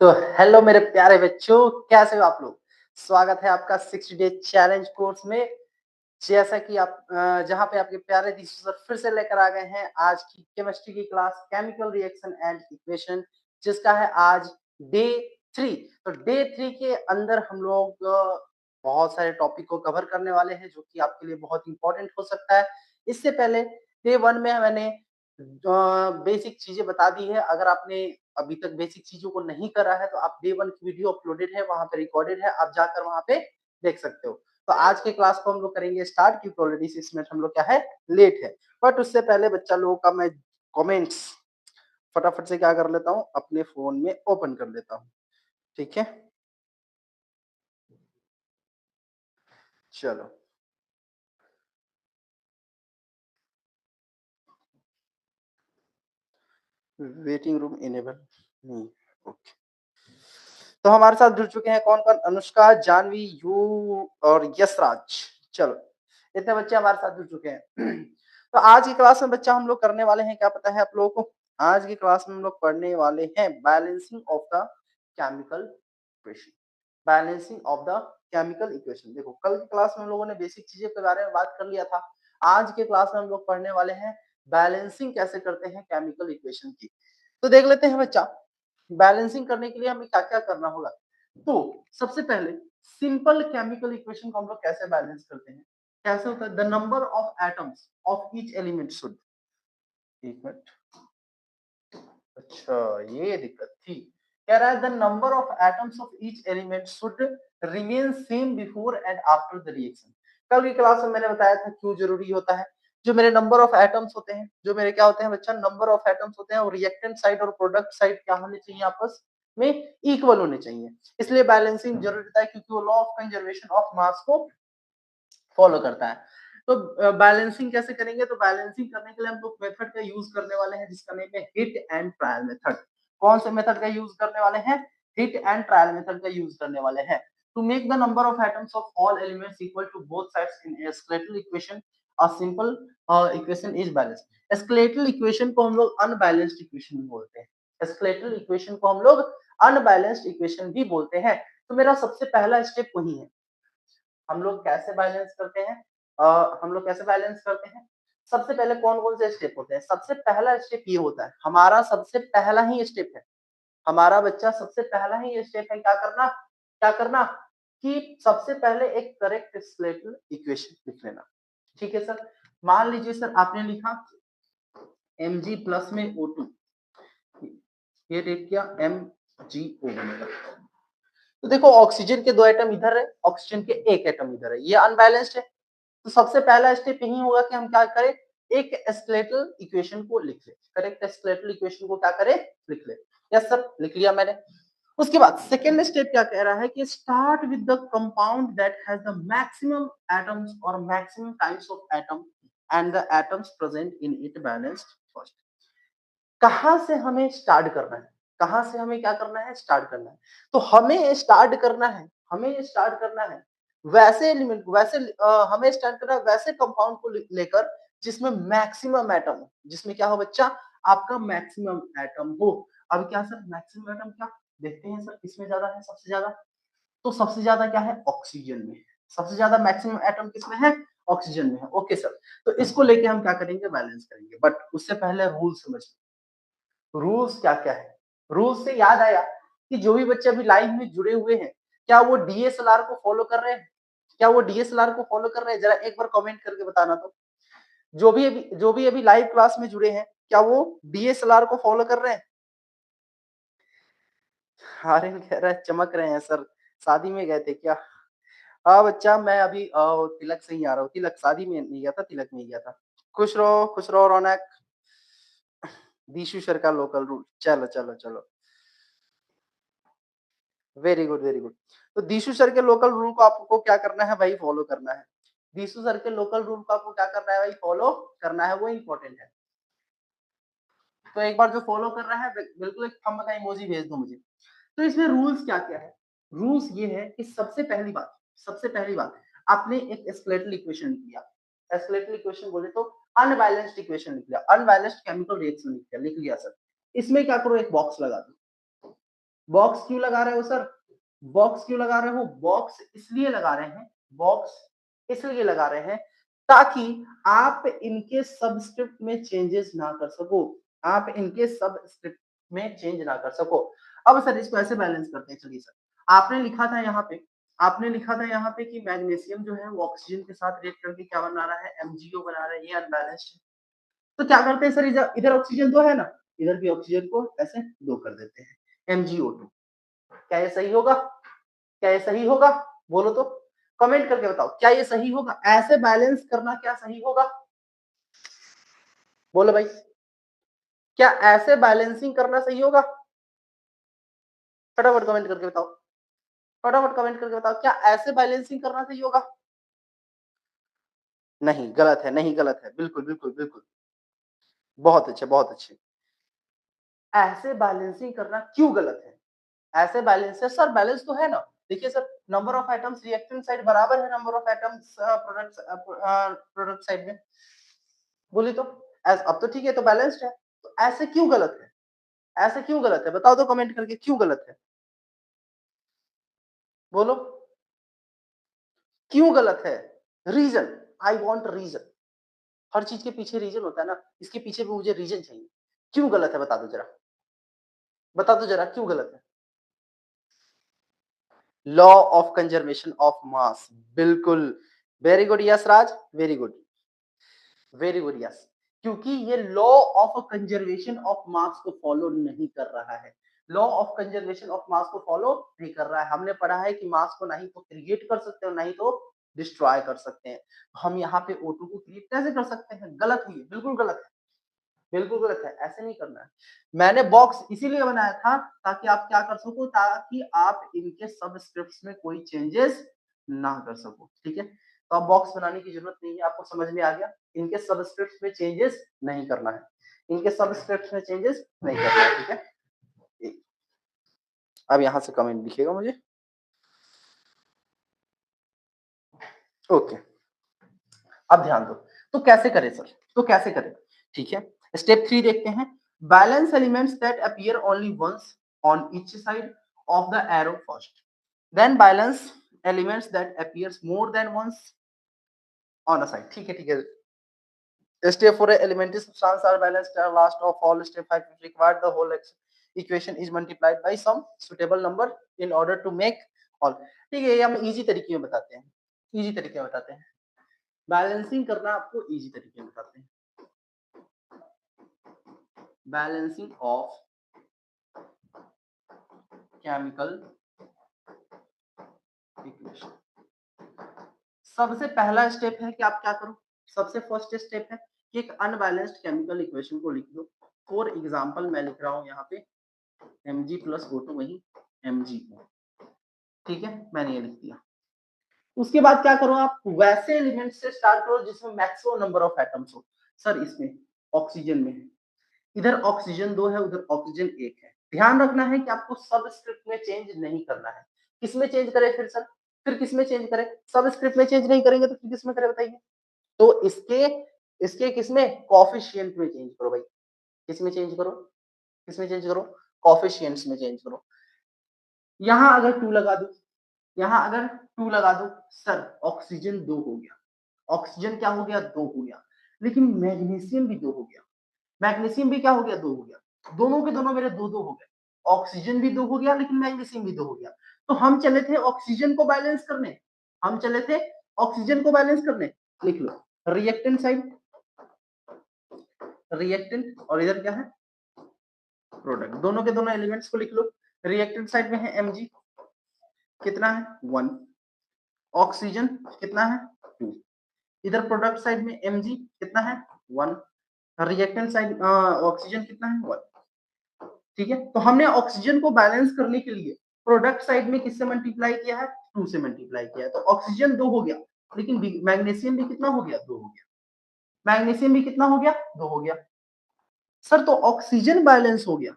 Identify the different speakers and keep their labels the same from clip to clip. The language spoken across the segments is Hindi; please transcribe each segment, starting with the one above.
Speaker 1: तो हेलो मेरे प्यारे बच्चों, कैसे हो आप लोग? स्वागत है आपका 60 डे चैलेंज कोर्स में। जैसा कि आप जहाँ पे आपके प्यारे दीशु सर फिर से लेकर आ गए हैं आज की केमिस्ट्री की class chemical reaction and equation, जिसका है आज डे 3। तो डे 3 के अंदर हम लोग बहुत सारे टॉपिक को कवर करने वाले हैं जो कि आपके लिए बहुत इंपॉर्टेंट हो सकता है। इससे पहले डे 1 में मैंने बेसिक चीजें बता दी है। अगर आपने अभी तक बेसिक चीजों को नहीं करा है तो आप डे 1 की वीडियो अपलोडेड है, वहां पे रिकॉर्डेड है, आप जाकर वहां पे देख सकते हो। तो आज के क्लास को हम लोग करेंगे स्टार्ट, क्योंकि ऑलरेडी 6 मिनट हम लोग क्या है लेट है। बट उससे पहले बच्चा लोगों का मैं कमेंट्स फटाफट से क्या कर लेता हूँ, अपने फोन में ओपन कर लेता हूँ। ठीक है, चलो। वेटिंग रूम इनेबल नहीं, ओके। तो हमारे साथ जुड़ चुके हैं कौन कौन? अनुष्का, जानवी, यू और यशराज। चलो, इतने बच्चे हमारे साथ जुड़ चुके हैं। तो आज की क्लास में बच्चा हम लोग करने वाले हैं, क्या पता है आप लोगों को? आज की क्लास में हम लोग पढ़ने वाले हैं balancing of the chemical equation. Balancing of the chemical equation. देखो, कल की क्लास में हम लोगों ने बेसिक चीजें के बारे में बात कर लिया था। आज के क्लास में हम लोग पढ़ने वाले हैं बैलेंसिंग कैसे करते हैं केमिकल इक्वेशन की। तो देख लेते हैं बच्चा, बैलेंसिंग करने के लिए हमें क्या-क्या करना होगा। तो सबसे पहले सिंपल केमिकल इक्वेशन को हम लोग कैसे बैलेंस करते हैं? कैसे होता है? The number of atoms of each element should, एक मिनट, अच्छा ये दिक्कत थी। कह रहा है the number of atoms of each element should remain same before and after the reaction. कल की क्लास में मैंने बताया था क्यों जरूरी होता है। जो मेरे नंबर ऑफ एटम्स होते हैं, जो मेरे क्या होते हैं बच्चा, नंबर ऑफ एटम्स होते हैं, और रिएक्टेंट साइड और प्रोडक्ट साइड क्या होने चाहिए, आपस में इक्वल होने चाहिए। इसलिए बैलेंसिंग जरूरी होता है, क्योंकि वो law of conservation of mass को फॉलो करता है। तो बैलेंसिंग कैसे करेंगे? तो बैलेंसिंग करने के लिए हम लोग मेथड का यूज करने वाले हैं, जिसका नेम है हिट एंड ट्रायल मेथड। कौन से मेथड का यूज करने वाले हैं? हिट एंड ट्रायल मेथड का यूज करने वाले हैं। To make the number of atoms of all elements equal to both sides in a skeletal equation, a simple equation is balanced. Skeletal equation को हम लोग अनबैलेंस्ड इक्वेशन भी बोलते हैं। स्केलेटल इक्वेशन को हम लोग अनबैलेंस्ड इक्वेशन भी बोलते हैं। तो मेरा सबसे पहला स्टेप वही है। हम लोग कैसे बैलेंस करते हैं? हम लोग कैसे बैलेंस करते हैं? सबसे पहले कौन-कौन से स्टेप होते हैं? सबसे पहला स्टेप ये होता है, हमारा सबसे पहला ही स्टेप है, हमारा बच्चा सबसे पहला ही स्टेप है क्या करना? क्या करना? कि सबसे पहले एक करेक्ट स्केलेटल इक्वेशन लिख लेना। ठीक है सर? मान लीजिए सर आपने लिखा Mg प्लस में O2, ये देख क्या MgO बनेगा। तो देखो, ऑक्सीजन के 2 एटम इधर है, ऑक्सीजन के 1 एटम इधर है, ये अनबैलेंस्ड है। तो सबसे पहला स्टेप यही होगा कि हम क्या करें, एक स्केलेटल इक्वेशन को लिख ले, करेक्ट स्केलेटल इक्वेशन को क्या करें, लिख ले। यस सर, लिख लिया मैंने। उसके बाद सेकेंड स्टेप क्या कह रहा है कि start with the compound that has the maximum atoms और maximum types of atom and the atoms present in it balanced first. कहां से हमें स्टार्ट करना है? कहां से हमें क्या करना है, स्टार्ट करना है। तो हमें स्टार्ट करना है, हमें स्टार्ट करना है वैसे एलिमेंट, वैसे हमें स्टार्ट करना है वैसे कंपाउंड को लेकर जिसमें मैक्सिमम एटम हो, जिसमें क्या हो बच्चा, आपका मैक्सिमम एटम हो। अब क्या सर, मैक्सिमम एटम क्या देखते हैं सर, किसमें ज्यादा है? सबसे ज्यादा, तो सबसे ज्यादा क्या है? ऑक्सीजन में। सबसे ज्यादा मैक्सिमम एटम किसमें है? ऑक्सीजन में है। ओके सर, तो इसको लेके हम क्या करेंगे, बैलेंस करेंगे। बट उससे पहले रूल समझ, रूल्स क्या क्या है। रूल्स से याद आया कि जो भी बच्चे अभी लाइव में जुड़े हुए हैं, क्या वो डीएसएलआर को फॉलो कर रहे हैं? क्या वो डीएसएलआर को फॉलो कर रहे हैं? जरा एक बार कमेंट करके बताना। तो जो भी अभी लाइव क्लास में जुड़े हैं, क्या वो डीएसएलआर को फॉलो कर रहे हैं? आर्यन कह रहा है चमक रहे हैं सर, शादी में गए थे क्या? हाँ बच्चा, मैं अभी तिलक से ही आ रहा हूँ। तिलक शादी में नहीं गया था, तिलक में ही गया था। खुश रहो रौनक। दीशु सर का लोकल रूल, चलो चलो चलो, वेरी गुड वेरी गुड। तो दीशु सर के लोकल रूल को आपको क्या करना है भाई, फॉलो करना है। दीशु सर के लोकल रूल को आपको क्या करना है भाई, फॉलो करना है, वो इंपॉर्टेंट है। तो एक बार जो फॉलो कर रहा है बिल्कुल एक थंब का इमोजी भेज दो मुझे। तो इसमें रूल्स क्या क्या है? रूल्स ये है कि सबसे पहली बात आपने एक स्केलेटल इक्वेशन लिख लिया। स्केलेटल इक्वेशन बोले तो अनबैलेंस्ड इक्वेशन लिख लिया, अनबैलेंस्ड केमिकल रिएक्शन लिख लिया। सर इसमें क्या करो, एक बॉक्स लगा दो। बॉक्स क्यों लगा रहे हो सर? बॉक्स क्यों लगा रहे हो? बॉक्स इसलिए लगा रहे हैं, बॉक्स इसलिए लगा रहे हैं ताकि आप इनके सबस्क्रिप्ट में चेंजेस ना कर सको, आप इनके सबस्क्रिप्ट में चेंज ना कर सको। अब सर इसको ऐसे बैलेंस करते हैं, चलिए सर, आपने लिखा था यहाँ पे, आपने लिखा था यहाँ पे कि मैग्नीशियम जो है वो ऑक्सीजन के साथ रिएक्ट करके क्या बना रहा है, एमजीओ बना रहा है, ये अनबैलेंस्ड है। तो क्या करते हैं सर, इधर इधर ऑक्सीजन 2 है ना, इधर भी ऑक्सीजन को ऐसे 2 कर देते हैं, MgO2। क्या ये सही होगा? क्या ये सही होगा? बोलो तो, कमेंट करके बताओ, क्या ये सही होगा? ऐसे बैलेंस करना क्या सही होगा? बोलो भाई, क्या ऐसे बैलेंसिंग करना सही होगा? फटाफट कमेंट करके बताओ, फटाफट कमेंट करके बताओ, क्या ऐसे बैलेंसिंग करना सही होगा? नहीं, गलत है, नहीं गलत है, बिल्कुल, बिल्कुल, बिल्कुल। बहुत अच्छे, बहुत अच्छे। ऐसे बैलेंसिंग करना क्यों गलत है? ऐसे बैलेंस है सर, बैलेंस तो है ना। देखिए sir, number of atoms reactant side बराबर है number of atoms product side में। बोली तो अब तो ठीक है, तो बैलेंस्ड है। तो ऐसे क्यों गलत है? ऐसे क्यों गलत है? बताओ तो कमेंट करके, क्यों गलत है? बोलो, क्यों गलत है? Reason, I want reason. हर चीज के पीछे रीजन होता है ना, इसके पीछे भी मुझे रीजन चाहिए। क्यों गलत है? बता दो जरा, बता दो जरा, क्यों गलत है? Law of conservation of mass, बिल्कुल। Very good yes Raj, very good, very good yes. क्योंकि ये law of conservation of mass को फॉलो नहीं कर रहा है, law of conservation of mass को फॉलो नहीं कर रहा है। हमने पढ़ा है कि मास को ना ही तो क्रिएट कर सकते हैं, ना ही तो डिस्ट्रॉय कर सकते हैं। हम यहाँ पे O2 को क्रिएट कैसे कर सकते हैं? गलत हुई, बिल्कुल गलत है, बिल्कुल गलत है, ऐसे नहीं करना है। मैंने बॉक्स इसीलिए बनाया था ताकि आप क्या कर सको, ताकि आप इनके सबस्क्रिप्ट्स में कोई चेंजेस ना कर सको, ठीक है। तो अब बॉक्स बनाने की जरूरत नहीं है, आपको समझ में आ गया। इनके सबस्क्रिप्ट्स में चेंजेस नहीं करना है, इनके सबस्क्रिप्ट्स में चेंजेस नहीं करना है, ठीक है। अब यहाँ से कमेंट दिखेगा मुझे, ओके। अब ध्यान दो, तो कैसे करें सर, तो कैसे करें, ठीक है। स्टेप 3 देखते हैं। Balance elements that appear only once on each side of the arrow first, then balance elements that appears more than once on a side, ठीक है, ठीक है। Step 4, elementary substance are balanced. Last of all, step 5 is required. The whole equation is multiplied by some suitable number in order to make all. ठीक है, ये हम इजी तरीके में बताते हैं, इजी तरीके में बताते हैं। बैलेंसिंग करना आपको इजी तरीके में बताते हैं। Balancing of chemical equation. सबसे पहला स्टेप है कि आप क्या करो, सबसे फर्स्ट स्टेप है कि एक अनबैलेंस्ड केमिकल इक्वेशन को लिख दो। फॉर एग्जांपल मैं लिख रहा हूं यहाँ पे Mg प्लस O2 वही MgO, ठीक है, मैंने ये लिख दिया। उसके बाद क्या करो, आप वैसे एलिमेंट से स्टार्ट करो जिसमें मैक्सिमम नंबर ऑफ एटम्स हो। सर इसमें ऑक्सीजन में है, इधर ऑक्सीजन 2 है, उधर ऑक्सीजन 1 है। ध्यान रखना है कि आपको सबस्क्रिप्ट में चेंज नहीं करना है। किसमें चेंज करें फिर सर? फिर किसमें चेंज करें? सबस्क्रिप्ट में चेंज नहीं करेंगे तो फिर किसमें करें बताइए? तो इसके इसके किसमें, कॉफिशिएंट में चेंज करो भाई। किसमें चेंज करो? किसमें चेंज करो? कॉफिशिएंट्स में चेंज करो। यहां अगर 2 लगा दो, यहां अगर 2 लगा दो, सर ऑक्सीजन 2 हो गया, ऑक्सीजन क्या हो गया? 2 हो गया। लेकिन मैग्नीशियम भी 2 हो गया, मैग्नीशियम भी क्या हो गया? 2 हो गया। दोनों के दोनों मेरे 2-2 हो गए। ऑक्सीजन भी 2 हो गया, लेकिन मैग्नीशियम भी 2 हो गया। तो हम चले थे ऑक्सीजन को बैलेंस करने, हम चले थे ऑक्सीजन को बैलेंस करने। लिख लो रिएक्टेंट साइड, रिएक्टेंट, और इधर क्या है? प्रोडक्ट। दोनों के दोनों एलिमेंट्स को लिख लो। रिएक्टेंट साइड में है Mg, कितना है? 1। ऑक्सीजन कितना है? 2। इधर प्रोडक्ट साइड में Mg कितना है? 1। रिएक्टेंट साइड ऑक्सीजन कितना है? 1। ठीक है, तो हमने ऑक्सीजन को बैलेंस करने के लिए प्रोडक्ट साइड में किससे मल्टीप्लाई किया है? 2 से मल्टीप्लाई किया है। तो ऑक्सीजन 2 हो गया, लेकिन मैग्नीशियम भी कितना हो गया? 2 हो गया। मैग्नीशियम भी कितना हो गया? 2 हो गया। सर तो ऑक्सीजन बैलेंस हो गया,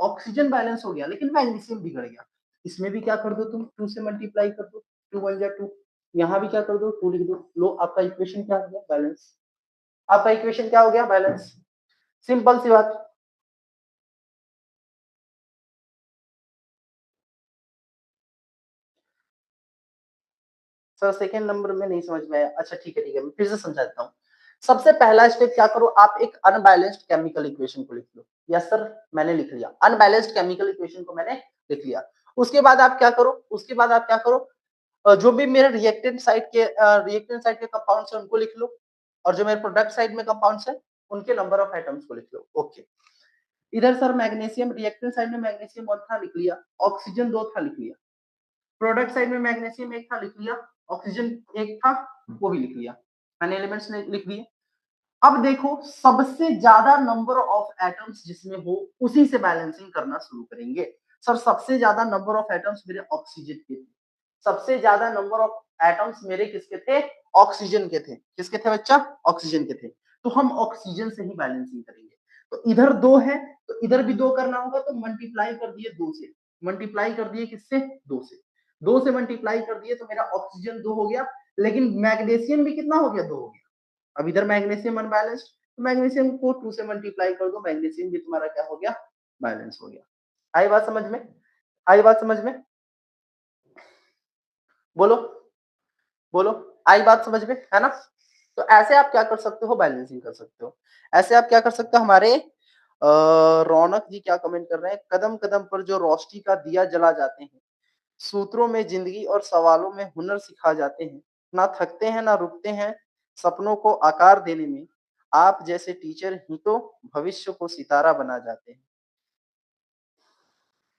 Speaker 1: ऑक्सीजन बैलेंस हो गया, लेकिन मैग्नीशियम बिगड़ गया। इसमें भी क्या कर दो तुम, 2 से मल्टीप्लाई कर दो, 2 1 जा 2। यहाँ भी क्या कर दो, 2 लिख दो। लो आपका इक्वेशन क्या हो गया? बैलेंस। आपका इक्वेशन क्या हो गया? बैलेंस। सिंपल सी बात। सर सेकंड नंबर में नहीं समझ में आया। अच्छा ठीक है, मैं फिर से समझा देता हूँ। सबसे पहला स्टेप क्या करो, आप एक अनबैलेंस्ड केमिकल इक्वेशन को लिख लो। यस सर, मैंने लिख लिया, अनबैलेंस्ड केमिकल इक्वेशन को मैंने लिख लिया। उसके बाद आप क्या करो, जो भी मेरे रिएक्टेंट साइड के कंपाउंड्स हैं उनको लिख लो, और जो मेरे प्रोडक्ट साइड में कंपाउंड्स हैं उनके नंबर ऑफ एटम्स को लिख लो। ओके, इधर सर मैग्नीशियम रिएक्टेंट साइड में मैग्नीशियम 1 था, लिख लिया। ऑक्सीजन 2 था, लिख लिया। प्रोडक्ट साइड में मैग्नीशियम 1 था, लिख लिया। ऑक्सीजन 1 था, वो भी लिख लिया। मैंने एलिमेंट्स लिख दिए। अब देखो, सबसे ज्यादा नंबर ऑफ एटम्स जिसमें हो उसी से बैलेंसिंग करना शुरू करेंगे। सर सबसे ज्यादा नंबर ऑफ एटम्स मेरे ऑक्सीजन के थे। सबसे ज्यादा नंबर ऑफ एटम्स मेरे किसके थे? ऑक्सीजन के थे। किसके थे बच्चा? ऑक्सीजन के थे। तो हम ऑक्सीजन से ही बैलेंसिंग करेंगे। तो इधर 2 है, तो इधर भी 2 करना होगा, तो मल्टीप्लाई कर दिए 2 से। मल्टीप्लाई कर दिए किससे? 2 से। 2 से मल्टीप्लाई कर दिए तो मेरा ऑक्सीजन 2 हो गया, लेकिन मैग्नीशियम भी कितना हो गया? 2 हो गया। अब इधर मैग्नीशियम अनबैलेंस्ड, तो मैग्नीशियम को 2 से मल्टीप्लाई कर दो, मैग्नीशियम भी तुम्हारा क्या हो गया? बैलेंस हो गया। आई बात समझ में? आई बात समझ में? बोलो, बोलो, आई बात समझ में, है ना? तो ऐसे आप क्या कर सकते हो? बैलेंसिंग कर सकते हो। ऐसे आप क्या कर सकते हो? हमारे रौनक जी क्या कमेंट कर रहे हैं, कदम कदम पर जो रोशनी का दिया जला जाते हैं, सूत्रों में जिंदगी और सवालों में हुनर सिखा जाते हैं, ना थकते हैं ना रुकते हैं सपनों को आकार देने में, आप जैसे टीचर ही तो भविष्य को सितारा बना जाते हैं।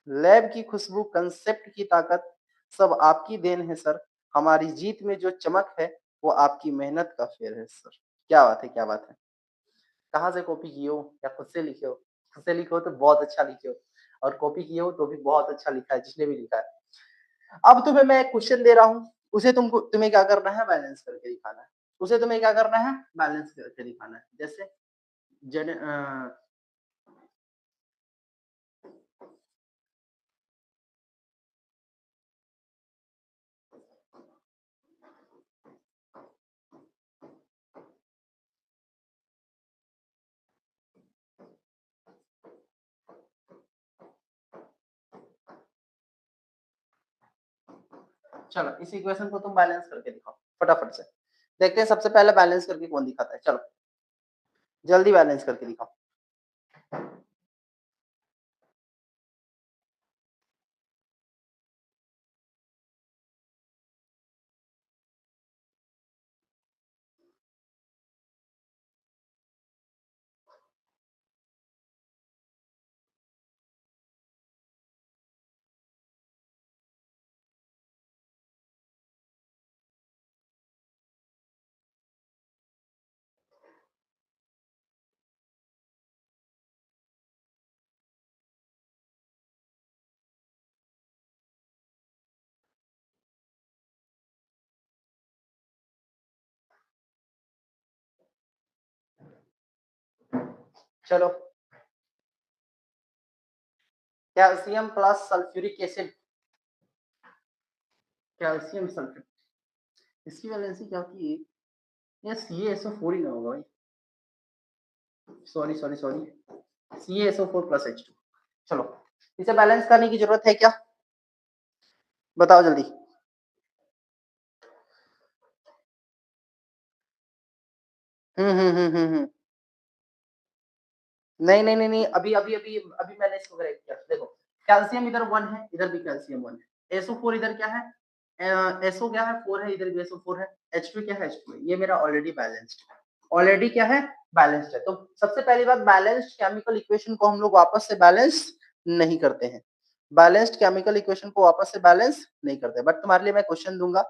Speaker 1: लैब की खुशबू, कंसेप्ट की ताकत, सब आपकी देन है सर। हमारी जीत में जो चमक है वो आपकी मेहनत का फेर है सर। क्या बात है, क्या बात है। कहाँ से कॉपी किए हो या खुद से लिखे हो? खुद से लिखे हो तो बहुत अच्छा लिखे हो, और कॉपी किए हो तो भी बहुत अच्छा लिखा है जिसने भी लिखा है। अब तुम्हें मैं क्वेश्चन दे रहा हूँ, उसे तुम्हें क्या करना है? बैलेंस करके दिखाना है। उसे तुम्हें क्या करना है? बैलेंस करके दिखाना है। जैसे जन चलो इस इक्वेशन को तुम बैलेंस करके दिखाओ फटाफट से। देखते हैं सबसे पहले बैलेंस करके कौन दिखाता है। चलो जल्दी बैलेंस करके दिखाओ। चलो, calcium plus sulphuric acid, calcium sulphate, इसकी वैलेंसी क्या होती है? ये CaSO4 ही ना होगा भाई। Sorry sorry sorry, CaSO4 plus H2। चलो इसे बैलेंस करने की जरूरत है क्या? बताओ जल्दी। हम्म। नहीं नहीं नहीं नहीं, अभी मैंने इसको करेक्ट किया। देखो कैल्शियम इधर 1 है, इधर भी कैल्शियम 1 है। SO4 इधर क्या है? SO क्या है? 4 है, इधर भी SO4 है। H2 क्या है? H2 है। ये मेरा ऑलरेडी बैलेंस्ड है। ऑलरेडी क्या है? बैलेंस्ड है। तो सबसे पहली बात, बैलेंस्ड केमिकल इक्वेशन को हम लोग वापस से बैलेंस नहीं करते हैं। बैलेंस्ड केमिकल इक्वेशन को वापस से बैलेंस नहीं करते, बट तुम्हारे लिए मैं क्वेश्चन दूंगा।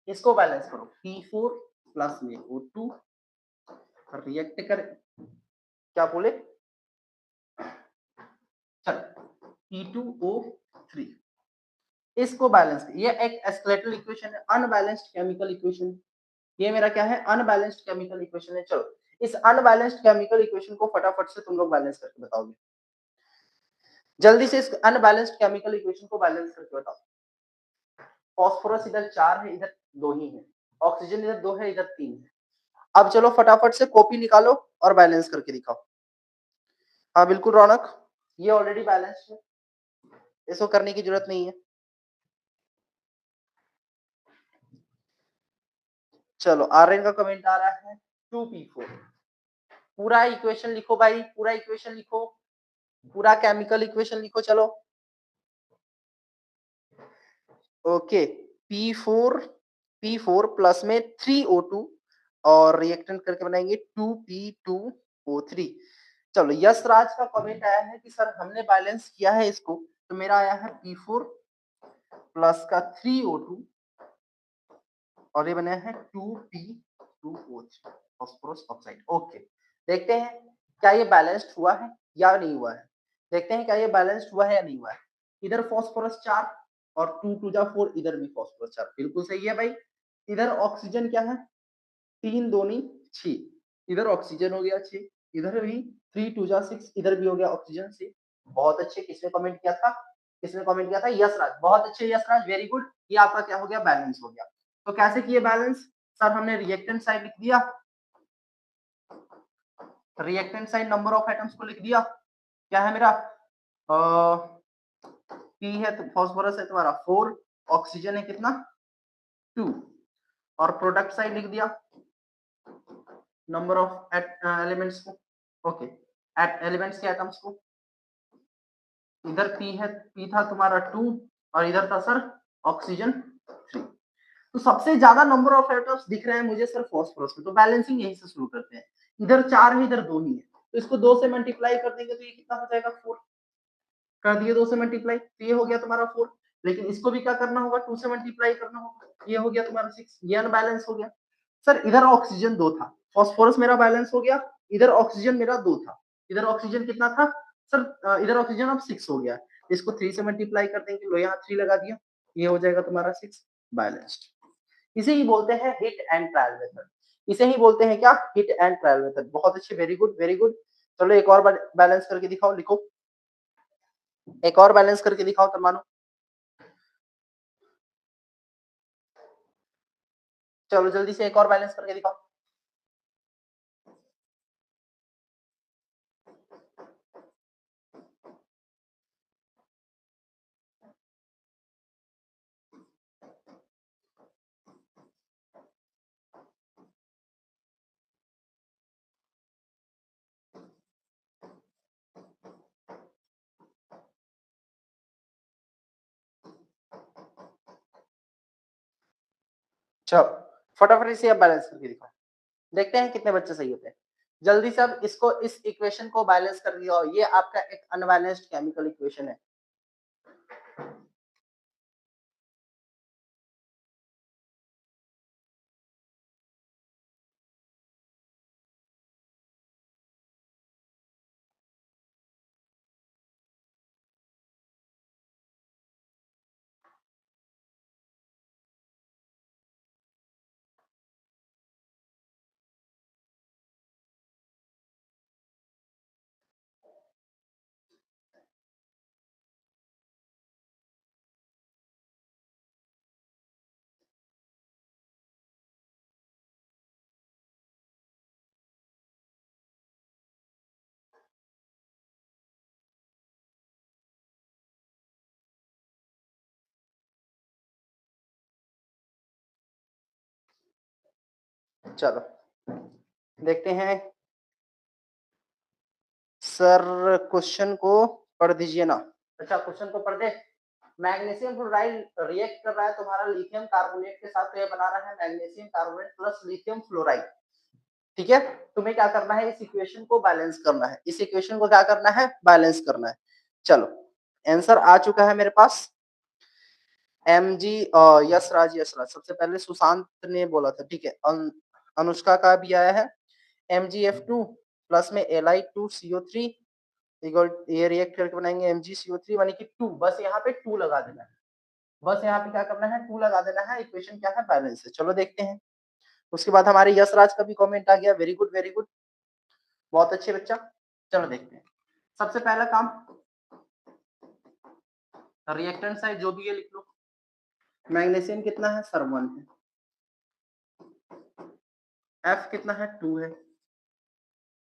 Speaker 1: इसको बैलेंस करो, P4 प्लस में O2 रिएक्ट कर, क्या बोले? चलो P2O3, इसको बैलेंस, ये एक एस्केलेटल इक्वेशन है, अनबैलेंस्ड केमिकल इक्वेशन। ये मेरा क्या है? अनबैलेंस्ड केमिकल इक्वेशन है। चलो इस अनबैलेंस्ड केमिकल इक्वेशन को फटाफट से तुम लोग बैलेंस करके बताओगे। जल्दी से इस अनबैलेंस्ड केमिकल इक्वेशन को बैलेंस करके बताओ। फास्फोरस इधर 4 है, इधर 2 ही है। ऑक्सीजन इधर 2 है, इधर 3 है। अब चलो फटाफट से कॉपी निकालो और बैलेंस करके दिखाओ। हाँ बिल्कुल रौनक, ये ऑलरेडी बैलेंस्ड है, इसको करने की जरूरत नहीं है। चलो आर्यन का कमेंट आ रहा है 2p4। पूरा इक्वेशन लिखो भाई, पूरा इक्वेशन लिखो, पूरा केमिकल इक्वेशन लिखो। चलो ओके, P4 प्लस में 3O2 और रिएक्टेंट करके बनाएंगे 2P2O3। चलो यश राज का कमेंट आया है कि सर हमने बैलेंस किया है इसको, तो मेरा आया है P4 प्लस का 3O2 और ये बना है 2P2O3 फास्फोरस ऑक्साइड। ओके, देखते हैं क्या ये बैलेंस्ड हुआ है या नहीं हुआ है। देखते हैं क्या ये बैलेंस्ड हुआ है या नहीं हुआ है। इधर फास्फोरस 4 और 2 2 जा 4, इधर भी फास्फोरस 4, बिल्कुल सही है भाई। इधर ऑक्सीजन क्या है, 3 दूनी 6, इधर ऑक्सीजन हो गया 6, इधर भी 3 2 जा 6, इधर भी हो गया ऑक्सीजन 6। बहुत अच्छे, किसने कमेंट किया था, किसने कमेंट किया था, यशराज। बहुत अच्छे यशराज, वेरी गुड। ये आपका क्या हो गया, बैलेंस हो गया। तो कैसे किए बैलेंस, सर हमने रिएक्टेंट साइड लिख दिया, reactant side number of atoms को लिख दिया। क्या है मेरा, पी है तो फास्फोरस है तुम्हारा 4, ऑक्सीजन है कितना 2, और प्रोडक्ट साइड लिख दिया नंबर ऑफ एलिमेंट्स को। ओके, एलिमेंट्स के एटम्स को। इधर पी है, पी था तुम्हारा 2 और इधर था सर ऑक्सीजन 3। तो सबसे ज्यादा नंबर ऑफ एटम्स दिख रहे हैं मुझे सर फास्फोरस में, तो बैलेंसिंग यहीं से शुरू करते हैं। इधर 4 है, इधर 2 ही है, तो इसको 2 से मल्टीप्लाई कर देंगे तो ये कितना हो जाएगा 4। कर दिए 2 से मल्टीप्लाई, तो ये हो गया तुम्हारा 4। लेकिन इसको भी क्या करना होगा, 2 से मल्टीप्लाई करना होगा, ये हो गया तुम्हारा 6। ये अनबैलेंस हो गया। सर इधर ऑक्सीजन 2 था, फास्फोरस मेरा बैलेंस हो गया, इधर ऑक्सीजन मेरा 2 था, इधर ऑक्सीजन कितना था सर, इधर ऑक्सीजन अब 6 हो गया। इसको 3 से मल्टीप्लाई कर देंगे, लो यहाँ 3 लगा दिया, ये हो जाएगा तुम्हारा 6, बैलेंस्ड। इसे ही बोलते हैं हिट एंड ट्रायल मेथड। इसे ही बोलते हैं क्या, हिट एंड ट्रायल मेथड। बहुत अच्छे, वेरी गुड वेरी गुड। चलो एक और बैलेंस करके दिखाओ, लिखो एक और बैलेंस करके दिखाओ तब मानो। चलो जल्दी से एक और बैलेंस करके दिखाओ। चलो फटाफट इसे अब बैलेंस करके दिखाओ, देखते हैं कितने बच्चे सही होते हैं। जल्दी से अब इसको, इस इक्वेशन को बैलेंस कर दिया। ये आपका एक अनबैलेंस्ड केमिकल इक्वेशन है। चलो देखते हैं सर, क्वेश्चन को पढ़ दीजिए ना। अच्छा क्वेश्चन को पढ़ दे। मैग्नीशियम फ्लोराइड रिएक्ट कर रहा है तुम्हारा लिथियम कार्बोनेट के साथ, तो ये बना रहा है magnesium carbonate plus lithium fluoride. ठीक है, तुम्हें क्या करना है, इस इक्वेशन को बैलेंस करना है, इस इक्वेशन को क्या करना है, बैलेंस करना है। चलो आंसर आ चुका है मेरे पास। एम जी, यश राज सबसे पहले सुशांत ने बोला था, ठीक है। अनुष्का का भी आया है MgF2 प्लस में Li2CO3 इक्वल, ये रिएक्ट करके बनाएंगे MgCO3 यानी कि 2, बस यहाँ पे 2 लगा देना है, बस यहाँ पे क्या करना है 2 लगा देना है। इक्वेशन क्या है, बैलेंस है। चलो देखते हैं। उसके बाद हमारे यश राज का भी कमेंट आ गया, वेरी गुड वेरी गुड, बहुत अच्छे बच्चा। चलो देखते हैं। सबसे पहला काम, रिएक्टेंट साइड जो भी है लिख लो। मैग्नीशियम कितना है सर 1 है, F कितना है 2 है,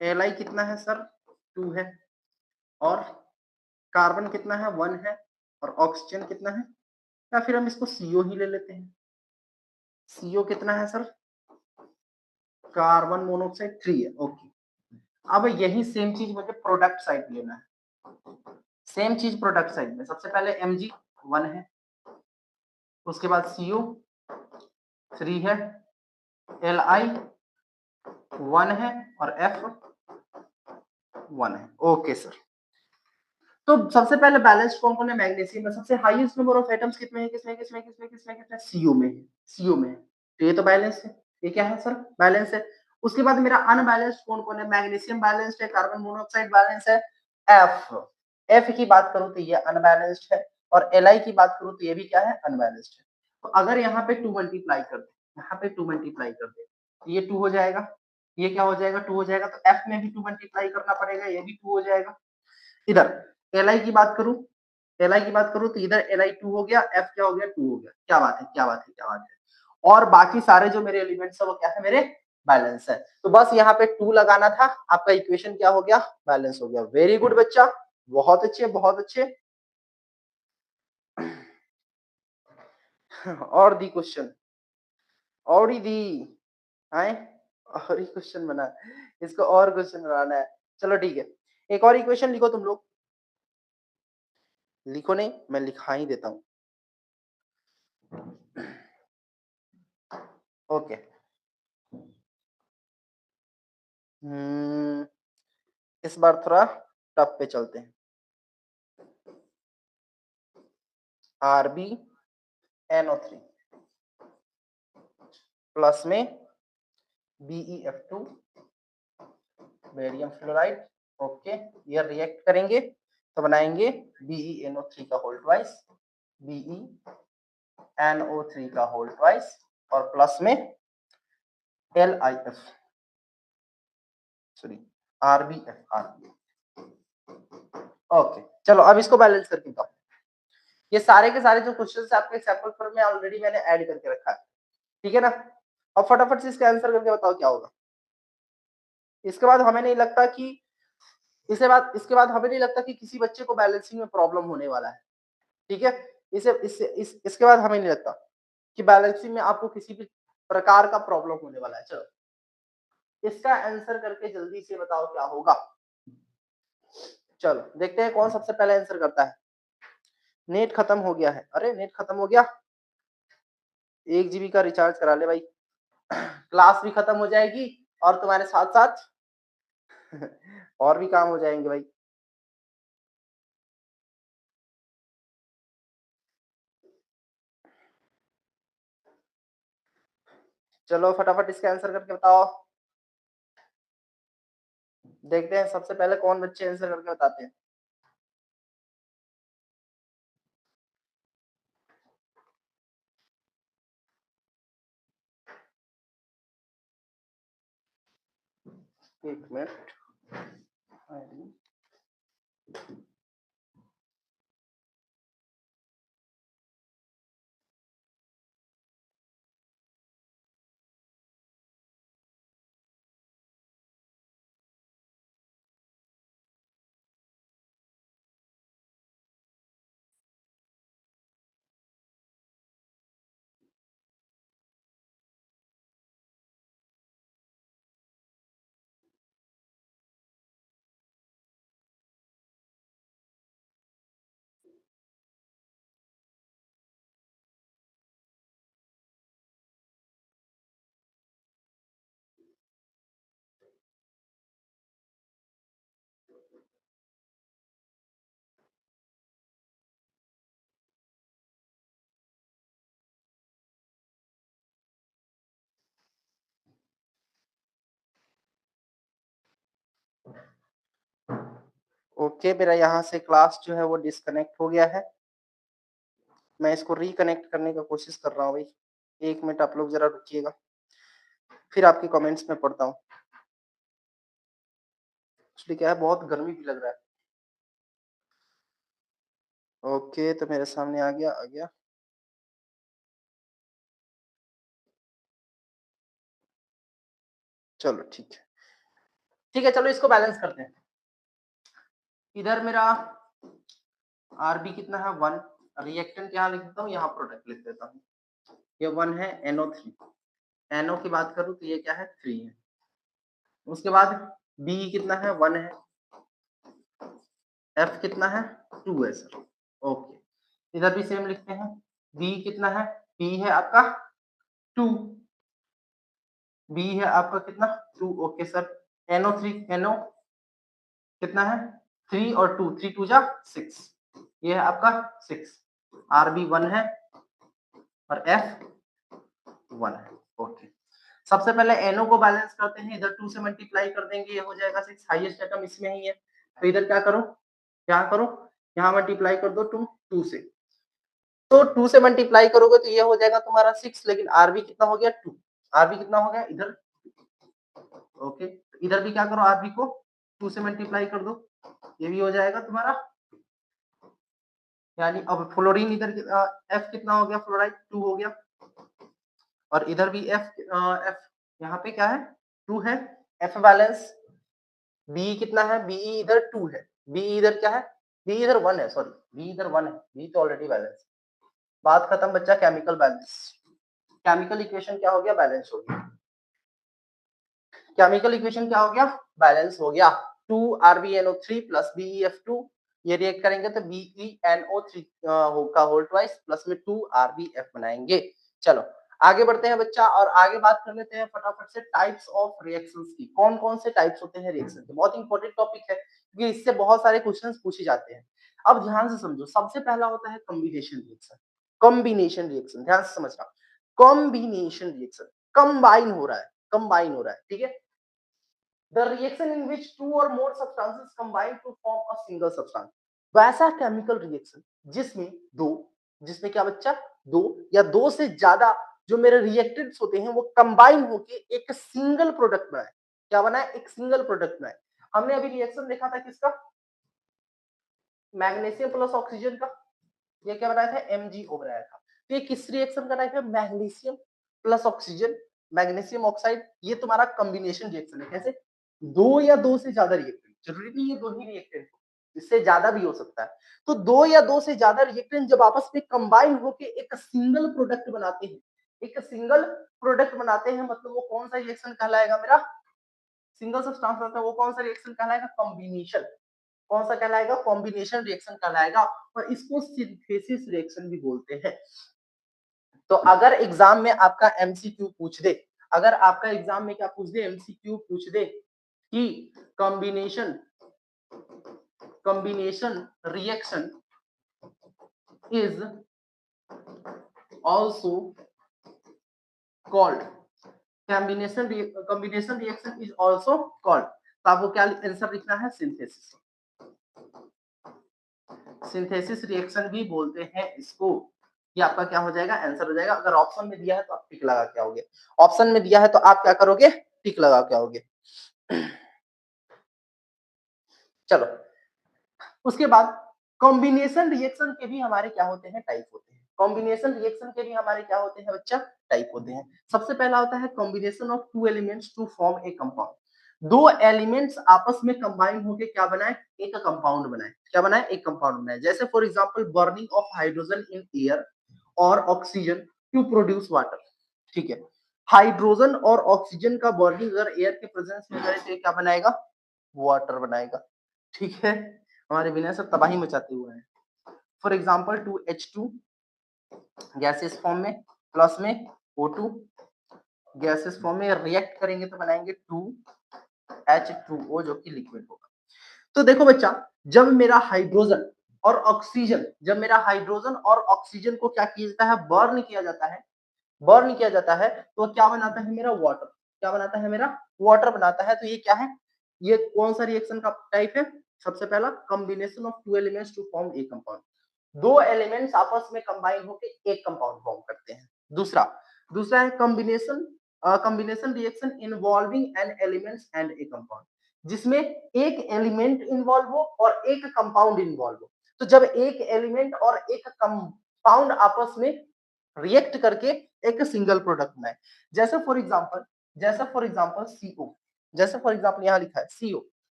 Speaker 1: Li कितना है सर 2 है, और कार्बन कितना है 1 है, और ऑक्सीजन कितना है, या फिर हम इसको CO ही ले लेते हैं। CO कितना है सर कार्बन मोनोऑक्साइड 3 है, ओके। अब यही सेम चीज मुझे प्रोडक्ट साइड लेना है। सेम चीज प्रोडक्ट साइड में सबसे पहले Mg 1 है, उसके बाद CO 3 है, Li 1 है और F 1 है, ओके सर। तो सबसे पहले बैलेंस्ड कौन-कौन है? मैग्नीशियम में सबसे हाईएस्ट नंबर ऑफ एटम्स कितने हैं? किसमें? CO में है, CO में है। तो ये तो बैलेंस है। ये क्या है सर? बैलेंस है। उसके बाद मेरा अनबैलेंस्ड कौन-कौन है? मैग्नीशियम बैलेंस्ड है, कार्बन मोनोऑक्साइड बैलेंस है, F। F की बात करूँ तो ये अनबैलेंस्ड है और Li की बात करूँ तो ये भी क्या है? अनबैलेंस्ड है। तो अगर यहाँ पे 2 मल्टीप्लाई कर दें, यहाँ पे 2 मल्टीप्लाई कर दें, तो ये 2 हो जाएगा। ये क्या हो जाएगा? 2 हो जाएगा। तो F में भी 2 मल्टीप्लाई करना पड़ेगा, ये भी 2 हो जाएगा। इधर Li की बात करूं, Li की बात करूं तो इधर Li 2 हो गया, F क्या हो गया? 2 हो गया। क्या बात है, क्या बात है, क्या बात है। और बाकी सारे जो मेरे एलिमेंट्स है वो क्या है? मेरे बैलेंस है। तो बस यहाँ पे 2 लगाना था, आपका इक्वेशन क्या हो गया? बैलेंस हो गया। वेरी गुड बच्चा, बहुत अच्छे, बहुत अच्छे। और दी क्वेश्चन, और ही दी आए, और ही क्वेश्चन बना, इसको और क्वेश्चन बनाना है। चलो ठीक है, एक और इक्वेशन लिखो तुम लोग। लिखो नहीं, मैं लिखा ही देता हूँ। ओके। इस बार थोड़ा टफ पे चलते हैं। RbNO3 प्लस में BeF2 बेरियम फ्लोराइड, ओके। ये रिएक्ट करेंगे तो बनाएंगे BeNO3 का होल ट्वाइस, BeNO3 का होल ट्वाइस और प्लस में LiF, सॉरी RbF। ओके चलो अब इसको बैलेंस करके बताओ। ये सारे के सारे जो क्वेश्चंस है आपके सैंपल पर में ऑलरेडी मैंने ऐड करके रखा है, ठीक है ना। अब फटाफट से इसका आंसर करके बताओ क्या होगा। इसके बाद हमें नहीं लगता कि इसके बाद हमें नहीं लगता कि किसी बच्चे को बैलेंसिंग में प्रॉब्लम होने वाला है, ठीक है। इसके बाद हमें नहीं लगता कि बैलेंसिंग में आपको किसी भी प्रकार का प्रॉब्लम होने वाला है। चलो इसका आंसर करके जल्दी से बताओ क्या होगा। चलो देखते हैं कौन सबसे पहले आंसर करता है। नेट खत्म हो गया है, अरे नेट खत्म हो गया, 1 GB का रिचार्ज करा ले भाई। क्लास भी खत्म हो जाएगी और तुम्हारे साथ साथ और भी काम हो जाएंगे भाई। चलो फटाफट इसका आंसर करके बताओ। देखते हैं सबसे पहले कौन बच्चे आंसर करके बताते हैं। एक मिनट। ओके मेरा यहाँ से क्लास जो है वो डिस्कनेक्ट हो गया है। मैं इसको रिकनेक्ट करने का कोशिश कर रहा हूँ भाई, 1 मिनट आप लोग जरा रुकिएगा, फिर आपके कमेंट्स में पढ़ता हूँ। एक्चुअली क्या है, बहुत गर्मी भी लग रहा है। ओके तो मेरे सामने आ गया, आ गया। चलो ठीक है, ठीक है चलो इसको बैलेंस करते हैं। इधर मेरा Rb कितना है? 1। रिएक्टेंट यहाँ लिख देता हूँ, यहाँ प्रोडक्ट लिख देता हूँ। ये 1 है NO3, NO की बात करूँ तो ये क्या है? 3 है। उसके बाद बी कितना है 1 है, एफ कितना है 2 है सर। ओके, इधर भी सेम लिखते हैं, बी कितना है, बी है आपका 2, बी है आपका कितना 2। ओके सर, NO3 NO कितना है 3 और 2, 3 2 जा 6, ये है आपका 6, RB 1 है और F 1 है। ओके, सबसे पहले NO को बैलेंस करते हैं, इधर 2 से मल्टीप्लाई कर देंगे, ये हो जाएगा 6, हाईएस्ट एटम इसमें ही है, तो इधर क्या करो, क्या करो, यहाँ मल्टीप्लाई कर दो 2 से, तो 2 से मल्टीप्लाई करोगे तो ये हो जाएगा तुम्हारा 6, लेकिन आरबी कितना हो गया 2, आरबी कितना हो गया इधर। ओके, इधर भी क्या करो, आरबी को 2 से मल्टीप्लाई कर दो, ये भी हो जाएगा तुम्हारा, यानी अब फ्लोरीन इधर एफ कितना हो गया, फ्लोराइड 2 हो गया, और इधर भी एफ यहाँ पे क्या है 2 है, एफ बैलेंस, बी कितना है, बी इधर 2 है, बी इधर क्या है, बी इधर 1 है, सॉरी बी इधर 1 है, बी तो ऑलरेडी बैलेंस, बात खत्म बच्चा, केमिकल बैलेंस, केमिकल इक्वेशन क्या हो गया, बैलेंस हो गया, केमिकल इक्वेशन क्या हो गया, बैलेंस हो गया, 2RbNO3 प्लस BeF2, ये रिएक्ट करेंगे तो BeNO3 का होल ट्वाइस प्लस में 2RbF बनाएंगे। चलो आगे बढ़ते हैं बच्चा, और आगे बात कर लेते हैं फटाफट से टाइप्स ऑफ रिएक्शंस की, कौन कौन से टाइप्स होते हैं रिएक्शन के, बहुत इंपॉर्टेंट टॉपिक है क्योंकि इससे बहुत सारे क्वेश्चंस पूछे जाते हैं। अब ध्यान से समझो, सबसे पहला होता है कॉम्बिनेशन रिएक्शन, कॉम्बिनेशन रिएक्शन ध्यान से समझना, कॉम्बिनेशन रिएक्शन, कंबाइन हो रहा है, कंबाइन हो रहा है, ठीक है, the reaction in which two or more substances combine to form a single substance, वैसा केमिकल रिएक्शन जिसमें दो, जिसमें क्या बच्चा, दो या दो से ज्यादा जो मेरे रिएक्टेंट्स होते हैं वो कंबाइन होके एक सिंगल प्रोडक्ट बनाए, क्या बनाए, एक सिंगल प्रोडक्ट बनाए। हमने अभी रिएक्शन देखा था किसका, मैग्नीशियम प्लस ऑक्सीजन का, ये क्या बनाया था, MgO बनाया था, तो ये किस रिएक्शन का टाइप है, magnesium plus oxygen, magnesium oxide, ये तुम्हारा कॉम्बिनेशन रिएक्शन है, कैसे, दो या दो से ज्यादा रिएक्टेंट, जरूरी नहीं है दो ही रिएक्टेंट हो, इससे ज्यादा भी हो सकता है, तो दो या दो से ज्यादा रिएक्टेंट जब आपस में कंबाइन होके एक सिंगल प्रोडक्ट बनाते हैं, एक सिंगल प्रोडक्ट बनाते हैं, मतलब वो कौन सा रिएक्शन कहलाएगा मेरा, सिंगल सब्सटेंस होता है वो कौन सा रिएक्शन कहलाएगा, कॉम्बिनेशन, कौन सा कहलाएगा, कॉम्बिनेशन रिएक्शन कहलाएगा, और इसको सिंथेसिस रिएक्शन भी बोलते हैं। तो अगर एग्जाम में आपका MCQ पूछ दे, अगर आपका एग्जाम में क्या पूछ दे, MCQ पूछ दे कि combination combination reaction is also called, combination reaction is also called, तो आपको क्या आंसर लिखना है, सिंथेसिस, सिंथेसिस रिएक्शन भी बोलते हैं इसको, ये आपका क्या हो जाएगा, आंसर हो जाएगा। अगर ऑप्शन में दिया है तो आप टिक लगा के आओगे, ऑप्शन में दिया है तो आप क्या करोगे, टिक लगा के आओगे। चलो उसके बाद कॉम्बिनेशन रिएक्शन के भी हमारे क्या होते हैं, टाइप होते हैं, कॉम्बिनेशन रिएक्शन के भी हमारे क्या होते हैं बच्चा, टाइप होते हैं। सबसे पहला होता है combination of two elements to form a compound, दो एलिमेंट्स आपस में कंबाइन होकर क्या बनाए, एक कंपाउंड बनाए, क्या बनाए, एक कंपाउंड बनाए, जैसे for example burning of hydrogen in air और ऑक्सीजन टू प्रोड्यूस वाटर, ठीक है, हाइड्रोजन और ऑक्सीजन का बर्निंग अगर एयर के प्रेजेंस में करें तो ये क्या बनाएगा, वाटर बनाएगा, ठीक है, हमारे विनय सर तबाही मचाते हुए हैं। For example 2H2 gases form में, प्लस में O2 गैसेस फॉर्म में रिएक्ट करेंगे तो बनाएंगे 2H2O जो कि लिक्विड होगा। तो देखो बच्चा, जब मेरा हाइड्रोजन और ऑक्सीजन, जब मेरा हाइड्रोजन और ऑक्सीजन को क्या किया जाता है, बर्न किया जाता है, बर्न किया जाता है, तो क्या बनाता है मेरा वाटर, क्या बनाता है मेरा वाटर बनाता है, तो ये क्या है, ये कौन सा रिएक्शन का टाइप है, सबसे पहला combination of two elements to form a compound, दो एलिमेंट्स आपस में कंबाइन होकर एक कंपाउंड फॉर्म करते हैं। दूसरा दूसरा है combination reaction involving an elements and a compound, जिसमें एक एलिमेंट इन्वॉल्व हो और एक कंपाउंड इन्वॉल्व हो, तो जब एक एलिमेंट और एक कंपाउंड आपस में रिएक्ट करके एक सिंगल प्रोडक्ट बनाए, जैसे फॉर एग्जांपल CO, जैसे फॉर एग्जांपल यहाँ लिखा है CO,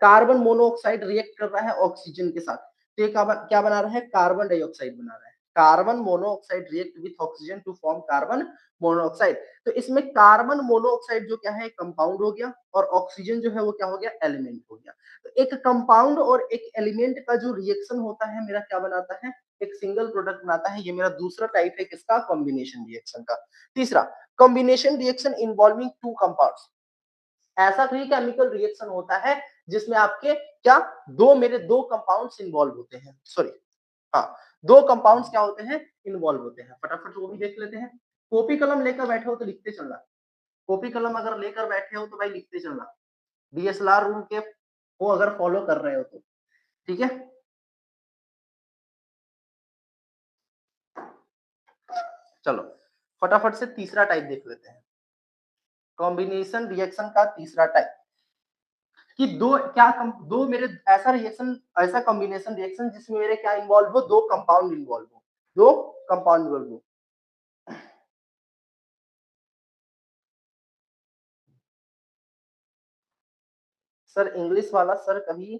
Speaker 1: कार्बन मोनोऑक्साइड रिएक्ट कर रहा है ऑक्सीजन के साथ, तो ये क्या बना रहा है, कार्बन डाइऑक्साइड बना रहा है, carbon monoxide react with oxygen to form carbon monoxide. तो इसमें कार्बन मोनोऑक्साइड जो क्या है कंपाउंड हो गया और ऑक्सीजन जो है वो क्या हो गया एलिमेंट हो गया। तो एक कंपाउंड और एक एलिमेंट का जो रिएक्शन होता है मेरा क्या बनाता है एक सिंगल प्रोडक्ट बनाता है। ये मेरा दूसरा टाइप है किसका कॉम्बिनेशन रिएक्शन का। तीसरा combination reaction involving two compounds. ऐसा कोई केमिकल रिएक्शन होता है जिसमें आपके क्या दो कंपाउंड्स इन्वॉल्व होते हैं। सॉरी हाँ, दो कंपाउंड्स क्या होते हैं इन्वॉल्व होते हैं। फटाफट वो भी देख लेते हैं। कॉपी कलम लेकर बैठे हो तो लिखते चलना। कॉपी कलम अगर लेकर बैठे हो तो भाई लिखते चलना। डीएसएलआर रूल के वो अगर फॉलो कर रहे हो तो ठीक है। चलो फटाफट से तीसरा टाइप देख लेते हैं। कॉम्बिनेशन रिएक्शन का तीसरा टाइप कि दो मेरे ऐसा रिएक्शन ऐसा कॉम्बिनेशन रिएक्शन जिसमें मेरे क्या इन्वॉल्व हो दो कंपाउंड इन्वॉल्व हो। दो कंपाउंड इन्वॉल्व हो। सर इंग्लिश वाला सर कभी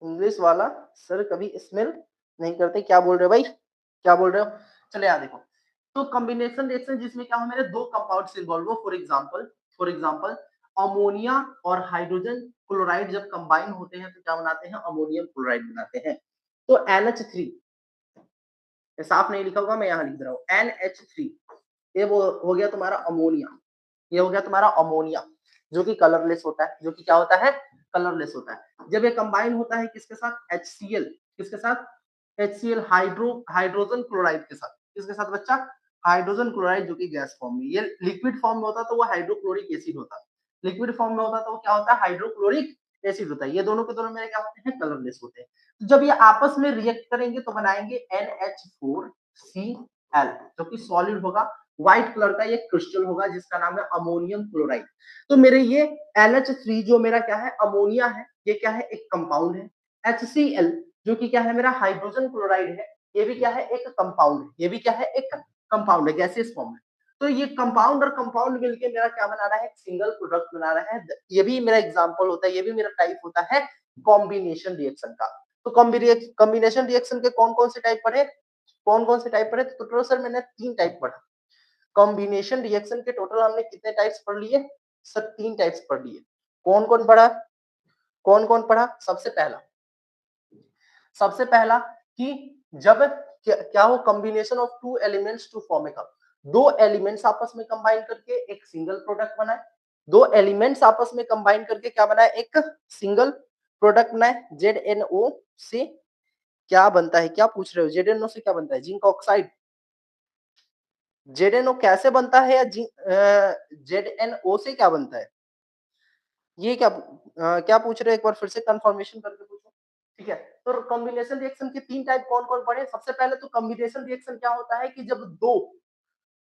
Speaker 1: इंग्लिश वाला सर कभी स्मेल नहीं करते। क्या बोल रहे हो भाई क्या बोल रहे हो। चले यहाँ देखो। तो कॉम्बिनेशन रिएक्शन जिसमें क्या हो मेरे दो कंपाउंड्स इन्वॉल्व हो। फॉर एग्जांपल अमोनिया और हाइड्रोजन क्लोराइड जब कंबाइन होते हैं तो क्या बनाते हैं अमोनियम क्लोराइड बनाते हैं। तो NH3 साफ नहीं लिखा होगा मैं यहाँ लिख रहा हूँ NH3 ये वो हो गया तुम्हारा अमोनिया। ये हो गया तुम्हारा अमोनिया जो कि कलरलेस होता है। जो कि क्या होता है कलरलेस होता है। जब ये कंबाइन होता है किसके साथ HCl किसके साथ HCl हाइड्रोजन क्लोराइड के साथ। किसके साथ बच्चा हाइड्रोजन क्लोराइड जो कि गैस फॉर्म में। ये लिक्विड फॉर्म में होता तो वो हाइड्रोक्लोरिक एसिड होता। लिक्विड फॉर्म में होता तो वो क्या होता है हाइड्रोक्लोरिक एसिड होता है। ये दोनों के दोनों मेरे क्या होते हैं कलरलेस होते हैं। तो जब ये आपस में रिएक्ट करेंगे तो बनाएंगे NH4Cl जो कि सॉलिड होगा। व्हाइट कलर का ये क्रिस्टल होगा जिसका नाम है अमोनियम क्लोराइड। तो मेरे ये NH3 जो मेरा क्या है अमोनिया है ये क्या है एक कंपाउंड है। HCl जो कि क्या है मेरा हाइड्रोजन क्लोराइड है ये भी क्या है एक कंपाउंड है। ये भी क्या है एक कंपाउंड है गैसियस फॉर्म में। तो ये कंपाउंड और कंपाउंड मिलके मेरा क्या बना रहा है एक सिंगल प्रोडक्ट बना रहा है। ये भी मेरा एग्जांपल होता है। ये भी मेरा टाइप होता है कॉम्बिनेशन रिएक्शन का। तो कॉम्बिनेशन रिएक्शन के कौन कौन से टाइप पढ़े तो टोटल सर मैंने 3 टाइप पढ़ा। कॉम्बिनेशन रिएक्शन के टोटल हमने कितने टाइप्स पढ़ लिए सर 3 टाइप्स पढ़ लिए। कौन कौन पढ़ा सबसे पहला कि जब क्या हो combination of two elements to form a दो एलिमेंट्स आपस में कंबाइन करके एक सिंगल प्रोडक्ट बनाए। दो एलिमेंट्स आपस में कंबाइन करके क्या बनाए एक सिंगल प्रोडक्ट बनाए। ZNO से क्या बनता है क्या पूछ रहे हो ZNO से क्या बनता है जिंक ऑक्साइड। ZNO कैसे बनता है या ZNO से क्या बनता है ये क्या पूछ रहे हो एक बार फिर से कंफर्मेशन करके पूछो। ठीक है। तो कॉम्बिनेशन रिएक्शन के 3 टाइप कौन कौन पढ़े। सबसे पहले तो कॉम्बिनेशन रिएक्शन क्या होता है कि जब दो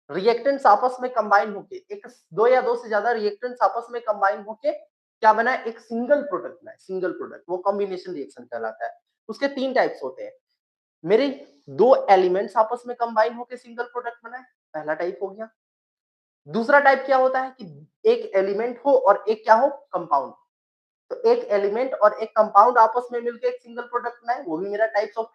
Speaker 1: रिएक्टेंट्स आपस में कंबाइन होके एक दो या दो से ज्यादा रिएक्टेंट्स आपस में कंबाइन होके क्या बना है एक सिंगल प्रोडक्ट बना है सिंगल प्रोडक्ट वो कॉम्बिनेशन रिएक्शन कहलाता है। उसके 3 टाइप्स होते हैं मेरे दो एलिमेंट्स आपस में कंबाइन होके सिंगल प्रोडक्ट बना है पहला टाइप हो गया। दूसरा टाइप क्या होता है कि एक एलिमेंट हो और एक क्या हो कंपाउंड। तो एक एलिमेंट और एक कंपाउंड आपस में मिलकर एक सिंगल प्रोडक्ट बनाए वो भी मेरा टाइप्स ऑफ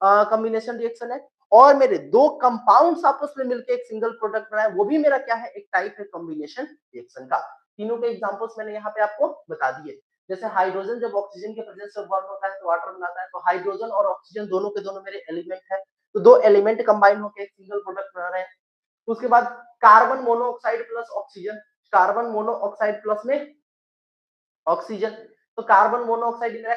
Speaker 1: कॉम्बिनेशन रिएक्शन है। और मेरे दो कंपाउंड्स आपस में मिलकर एक सिंगल प्रोडक्ट बनाए वो भी मेरा क्या है एक टाइप है कॉम्बिनेशन रिएक्शन का। तीनों के एग्जांपल्स मैंने यहाँ पे आपको बता दिए। जैसे हाइड्रोजन जब ऑक्सीजन के प्रेजेंस से बॉन्ड होता है तो वाटर बनाता है। तो हाइड्रोजन और ऑक्सीजन दोनों के दोनों मेरे एलिमेंट है। तो दो एलिमेंट कंबाइन होकर एक सिंगल प्रोडक्ट बना रहे हैं। उसके बाद carbon monoxide plus oxygen carbon monoxide plus में ऑक्सीजन। तो कार्बन मोनोऑक्साइड मेरा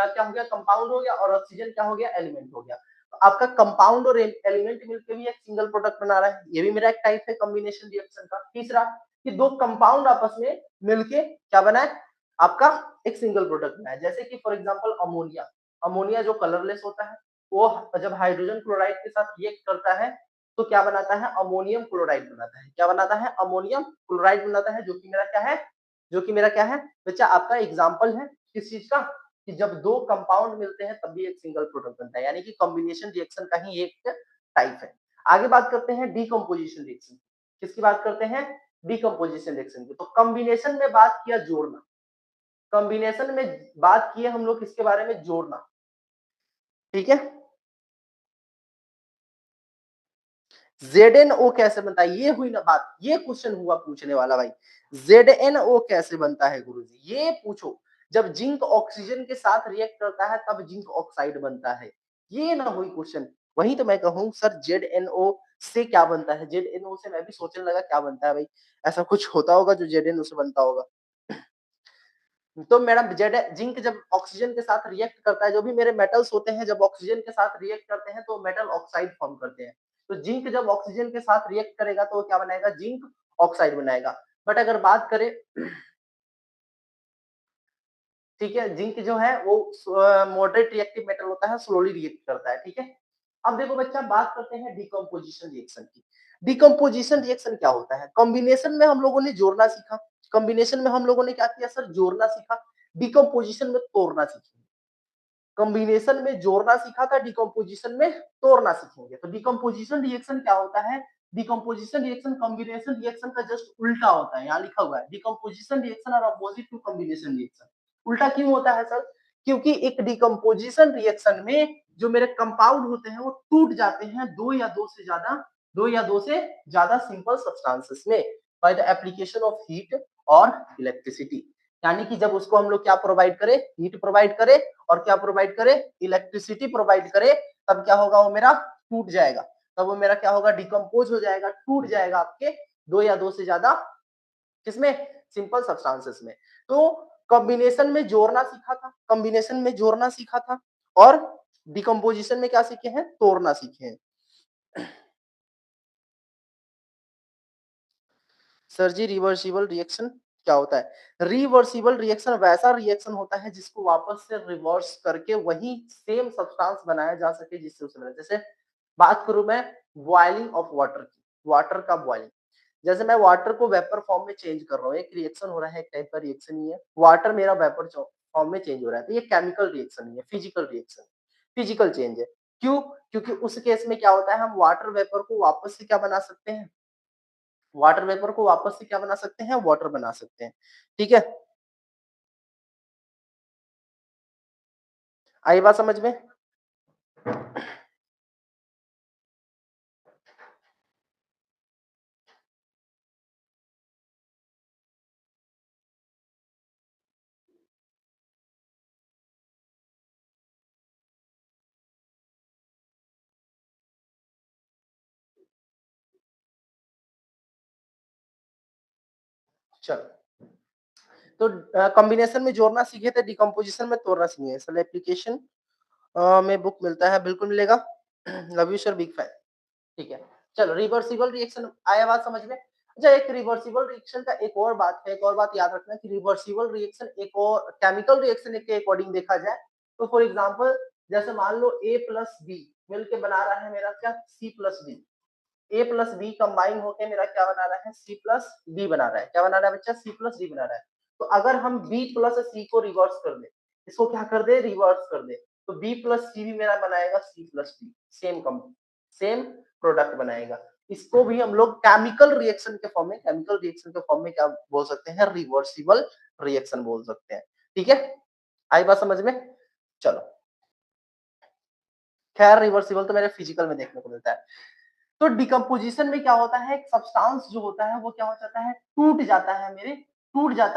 Speaker 1: क्या हो गया कंपाउंड हो गया और ऑक्सीजन क्या हो गया एलिमेंट हो गया। तो आपका कंपाउंड और एलिमेंट मिलकर भी एक सिंगल प्रोडक्ट बना रहा है। ये भी मेरा एक टाइप है कॉम्बिनेशन रिएक्शन का। तीसरा कि दो कंपाउंड आपस में मिलके क्या बनाए आपका एक सिंगल प्रोडक्ट बनाए। जैसे कि फॉर एग्जांपल अमोनिया अमोनिया जो कलरलेस होता है वो जब हाइड्रोजन क्लोराइड के साथ रिएक्ट करता है तो क्या बनाता है अमोनियम क्लोराइड बनाता है। क्या बनाता है अमोनियम क्लोराइड बनाता है जो कि मेरा क्या है बच्चा आपका एग्जाम्पल है किस चीज का कि जब दो कंपाउंड मिलते हैं तब भी एक सिंगल प्रोडक्ट बनता है। यानी कि कॉम्बिनेशन रिएक्शन का ही एक टाइप है। आगे बात करते हैं डीकम्पोजिशन रिएक्शन। किसकी बात करते हैं डीकम्पोजिशन रिएक्शन की। तो कॉम्बिनेशन में बात किया जोड़ना कॉम्बिनेशन में बात किए हम लोग किसके बारे में जोड़ना। ठीक है ZnO कैसे बनता है, ये हुई ना बात, ये क्वेश्चन हुआ पूछने वाला भाई। ZnO कैसे बनता है गुरुजी, ये पूछो। जब जिंक ऑक्सीजन के साथ रिएक्ट करता है तब जिंक ऑक्साइड बनता है, ये ना हुई क्वेश्चन। वही तो मैं कहूँ सर ZnO से क्या बनता है, ZnO से मैं भी सोचने लगा क्या बनता है भाई, ऐसा कुछ होता होगा जो ZnO से बनता होगा। तो मैडम जेड जिंक जब ऑक्सीजन के साथ रिएक्ट करता है, जो भी मेरे मेटल्स होते हैं जब ऑक्सीजन के साथ रिएक्ट करते हैं तो मेटल ऑक्साइड फॉर्म करते हैं। तो जिंक जब ऑक्सीजन के साथ रिएक्ट करेगा तो क्या बनाएगा, जिंक ऑक्साइड बनाएगा। बट अगर बात करें ठीक है, जिंक जो है वो मॉडरेट रिएक्टिव मेटल होता है, स्लोली रिएक्ट करता है, ठीक है। अब देखो बच्चा बात करते हैं डिकम्पोजिशन रिएक्शन की। डिकम्पोजिशन रिएक्शन क्या होता है, कॉम्बिनेशन में हम लोगों ने जोड़ना सीखा, कॉम्बिनेशन में हम लोगों ने क्या किया सर, जोड़ना सीखा। डिकम्पोजिशन में तोड़ना सीखा, कॉम्बिनेशन में जोड़ना सीखा था, डिकम्पोजिशन में तोड़ना सीखेंगे। तो डिकम्पोजिशन रिएक्शन क्या होता है, डिकम्पोजिशन रिएक्शन कॉम्बिनेशन रिएक्शन का जस्ट उल्टा होता है, यहाँ लिखा हुआ है डिकम्पोजिशन रिएक्शन और अपोजिट टू कॉम्बिनेशन रिएक्शन। उल्टा क्यों होता है सर, क्योंकि एक डिकम्पोजिशन रिएक्शन में जो मेरे कंपाउंड होते हैं वो टूट जाते हैं दो या दो से ज्यादा सिंपल सब्सटेंसेस में by the application of heat और इलेक्ट्रिसिटी। यानी कि जब उसको हम लोग क्या प्रोवाइड करें, हीट प्रोवाइड करें और क्या प्रोवाइड करे, इलेक्ट्रिसिटी प्रोवाइड करे, तब क्या होगा, वो मेरा टूट जाएगा। तब वो मेरा क्या होगा, डिकम्पोज हो जाएगा, टूट जाएगा आपके दो या दो से ज्यादा किसमें, सिंपल सब्सटेंसेस में। तो कॉम्बिनेशन में जोड़ना सीखा था, कॉम्बिनेशन में जोड़ना सीखा था, और डिकम्पोजिशन में क्या सीखे हैं, तोड़ना सीखे हैं। सर जी रिवर्सिबल रिएक्शन क्या होता है, रिवर्सिबल रिएक्शन वैसा रिएक्शन होता है जिसको वापस से रिवर्स करके वही सेम सब्सटेंस बनाया जा सके जिससे उसे बना। जैसे बात करूं मैं बॉइलिंग ऑफ वाटर की, वाटर का बॉइलिंग, जैसे मैं वाटर को वेपर फॉर्म में चेंज कर रहा हूँ, एक रिएक्शन हो रहा है, एक टाइप का रिएक्शन ही है, वाटर मेरा वेपर फॉर्म में चेंज हो रहा है, तो ये केमिकल रिएक्शन नहीं है, फिजिकल रिएक्शन, फिजिकल चेंज है। क्यों, क्योंकि उस केस में क्या होता है, हम वाटर वेपर को वापस से क्या बना सकते हैं, वाटर वेपर को वापस से क्या बना सकते हैं, वाटर बना सकते हैं, ठीक है। आई बात समझ में। चलो, तो कॉम्बिनेशन में जोड़ना सीखे थे, डिकम्पोजिशन में तोड़ना सीखे, असल एप्लीकेशन में बुक मिलता है, बिल्कुल मिलेगा। Love you sir, big fan. ठीक है, चलो रिवर्सिबल रिएक्शन आया बात समझ में। अच्छा, एक रिवर्सिबल रिएक्शन का एक और बात है, एक और बात याद रखना कि रिवर्सिबल रिएक्शन एक और केमिकल रिएक्शन के अकॉर्डिंग देखा जाए तो फॉर एग्जांपल जैसे मान लो A प्लस बी मिलके बना रहा है मेरा क्या, C प्लस डी, ए प्लस बी कंबाइन होके मेरा क्या बना रहा है, सी प्लस डी बना रहा है, क्या बना रहा है बच्चा, सी प्लस डी बना रहा है। तो अगर हम बी प्लस सी को रिवर्स कर दे, इसको क्या कर दे, रिवर्स कर दे, तो बी प्लस सी भी मेरा बनाएगा C plus D, same compound, same product बनाएगा। इसको भी हम लोग केमिकल रिएक्शन के फॉर्म में, केमिकल रिएक्शन के फॉर्म में क्या बोल सकते हैं, रिवर्सिबल रिएक्शन बोल सकते हैं, ठीक है। आई बात समझ में। चलो, खैर रिवर्सिबल तो मेरे फिजिकल में देखने को मिलता है। तो डिकम्पोजिशन में क्या होता है, एक सब्सटेंस जो होता है वो क्या हो जाता है, टूट जाता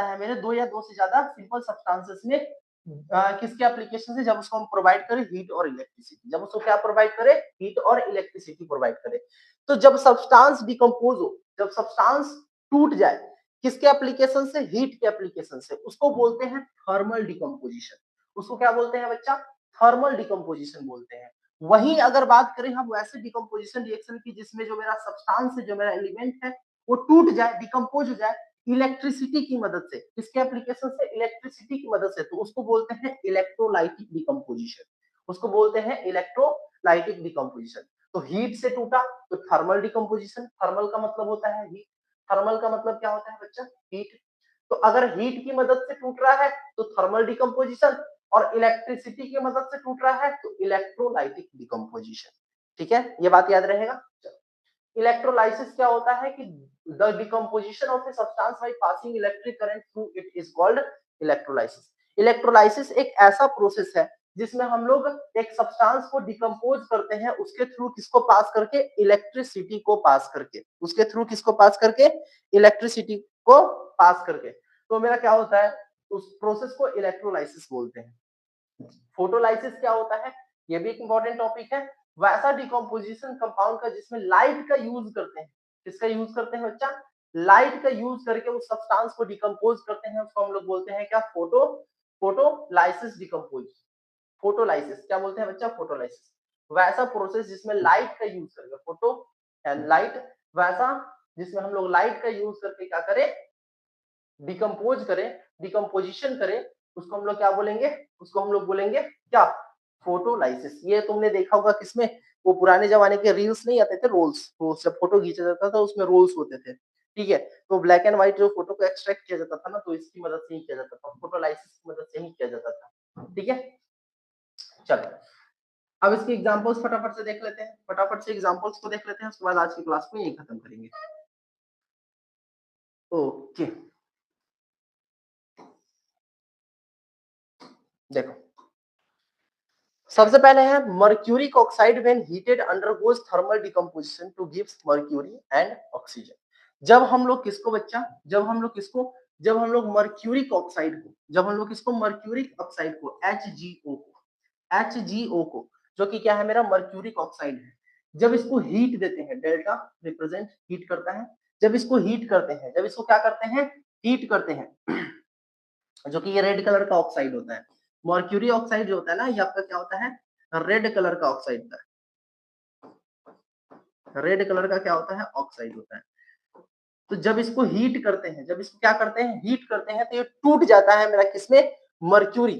Speaker 1: है मेरे दो या दो से ज्यादा सिंपल सब्सटेंसेस में। किसके एप्लीकेशन से, जब उसको हम प्रोवाइड करें हीट और इलेक्ट्रिसिटी, जब उसको क्या प्रोवाइड करें, हीट और इलेक्ट्रिसिटी प्रोवाइड करें। तो जब सब्सटेंस डिकम्पोज हो, जब सब्सटेंस टूट जाए, किसके एप्लीकेशन से, हीट के एप्लीकेशन से, उसको बोलते हैं थर्मल डिकम्पोजिशन। उसको क्या बोलते हैं बच्चा, थर्मल डिकम्पोजिशन बोलते हैं। वहीं अगर बात करें हम वैसे डिकम्पोजिशन रिएक्शन की जिसमें जो मेरा सब्सटेंस है, जो मेरा एलिमेंट है, वो टूट जाए, डिकम्पोज हो जाए इलेक्ट्रिसिटी की मदद से, किसके एप्लीकेशन से, इलेक्ट्रिसिटी की मदद से, तो उसको बोलते हैं इलेक्ट्रोलाइटिक डिकम्पोजिशन, उसको बोलते हैं इलेक्ट्रोलाइटिक डिकम्पोजिशन। तो हीट से टूटा तो थर्मल डिकम्पोजिशन, थर्मल का मतलब होता है हीट, थर्मल का मतलब क्या होता है बच्चा, हीट। तो अगर हीट की मदद से टूट रहा है तो थर्मल डिकम्पोजिशन, और इलेक्ट्रिसिटी की मदद से टूट रहा है तो इलेक्ट्रोलाइटिक डिकम्पोजिशन, ठीक है, ये बात याद रहेगा। इलेक्ट्रोलाइसिस क्या होता है कि the decomposition of a substance by passing electric current through it is called electrolysis. Electrolysis एक ऐसा प्रोसेस है जिसमें हम लोग एक सब्सटेंस को डिकम्पोज करते हैं उसके थ्रू किसको पास करके, इलेक्ट्रिसिटी को पास करके, उसके थ्रू किसको पास करके, इलेक्ट्रिसिटी को पास करके। तो मेरा क्या होता है, उस प्रोसेस को इलेक्ट्रोलाइसिस बोलते हैं। फोटोलाइसिस क्या होता है, ये भी एक इंपॉर्टेंट टॉपिक है। वैसा डिकम्पोजिशन कंपाउंड का जिसमें लाइट का यूज करते हैं, किसका यूज करते हैं बच्चा, लाइट का यूज करके उस सब्सटेंस को डिकम्पोज करते हैं, उसको हम लोग बोलते हैं क्या, फोटोलाइसिस डिकम्पोज। फोटोलाइसिस क्या बोलते हैं बच्चा, फोटोलाइसिस। वैसा प्रोसेस जिसमें लाइट का यूज करके, फोटो एंड लाइट, वैसा जिसमें हम लोग लाइट का यूज करके क्या करें, डिकम्पोज करें, डिकम्पोजिशन करें, उसको हम लोग क्या बोलेंगे, उसको हम लोग बोलेंगे क्या, फोटोलाइसिस। ये तुमने देखा होगा किसमें, वो पुराने जमाने के रील्स नहीं आते थे, रोल्स, तो जब फोटो खींचा जाता था उसमें रोल्स होते थे, ठीक है। तो ब्लैक एंड व्हाइट जो फोटो को एक्सट्रैक्ट किया जाता था ना, तो इसकी मदद से ही किया जाता था, फोटोलाइसिस की मदद से ही किया जाता था, ठीक है। चलो अब इसके एग्जांपल्स फटाफट से देख लेते हैं, फटाफट से एग्जांपल्स को देख लेते हैं, उसके बाद आज की क्लास को यही खत्म करेंगे। ओके देखो, सबसे पहले है mercuric oxide when heated undergoes thermal decomposition two gives mercury and oxygen. जब हम लोग किसको बच्चा, जब हम लोग किसको, जब हम लोग मर्क्यूरिक ऑक्साइड को, जब हम लोग किसको, मर्क्यूरिक ऑक्साइड को, HgO को, HgO को, जो कि क्या है मेरा, मर्क्यूरिक ऑक्साइड है, जब इसको हीट देते हैं, डेल्टा रिप्रेजेंट हीट करता है, जब इसको हीट करते हैं, जब इसको क्या करते हैं, हीट करते हैं, जो कि ये रेड कलर का ऑक्साइड होता है। मर्क्यूरी ऑक्साइड जो होता है ना, ये आपका क्या होता है, रेड कलर का ऑक्साइड होता है, रेड कलर का क्या होता है, ऑक्साइड होता है। तो जब इसको हीट करते हैं, जब इसको क्या करते हैं, हीट करते हैं, तो ये टूट जाता है मेरा किसमें, मर्क्यूरी,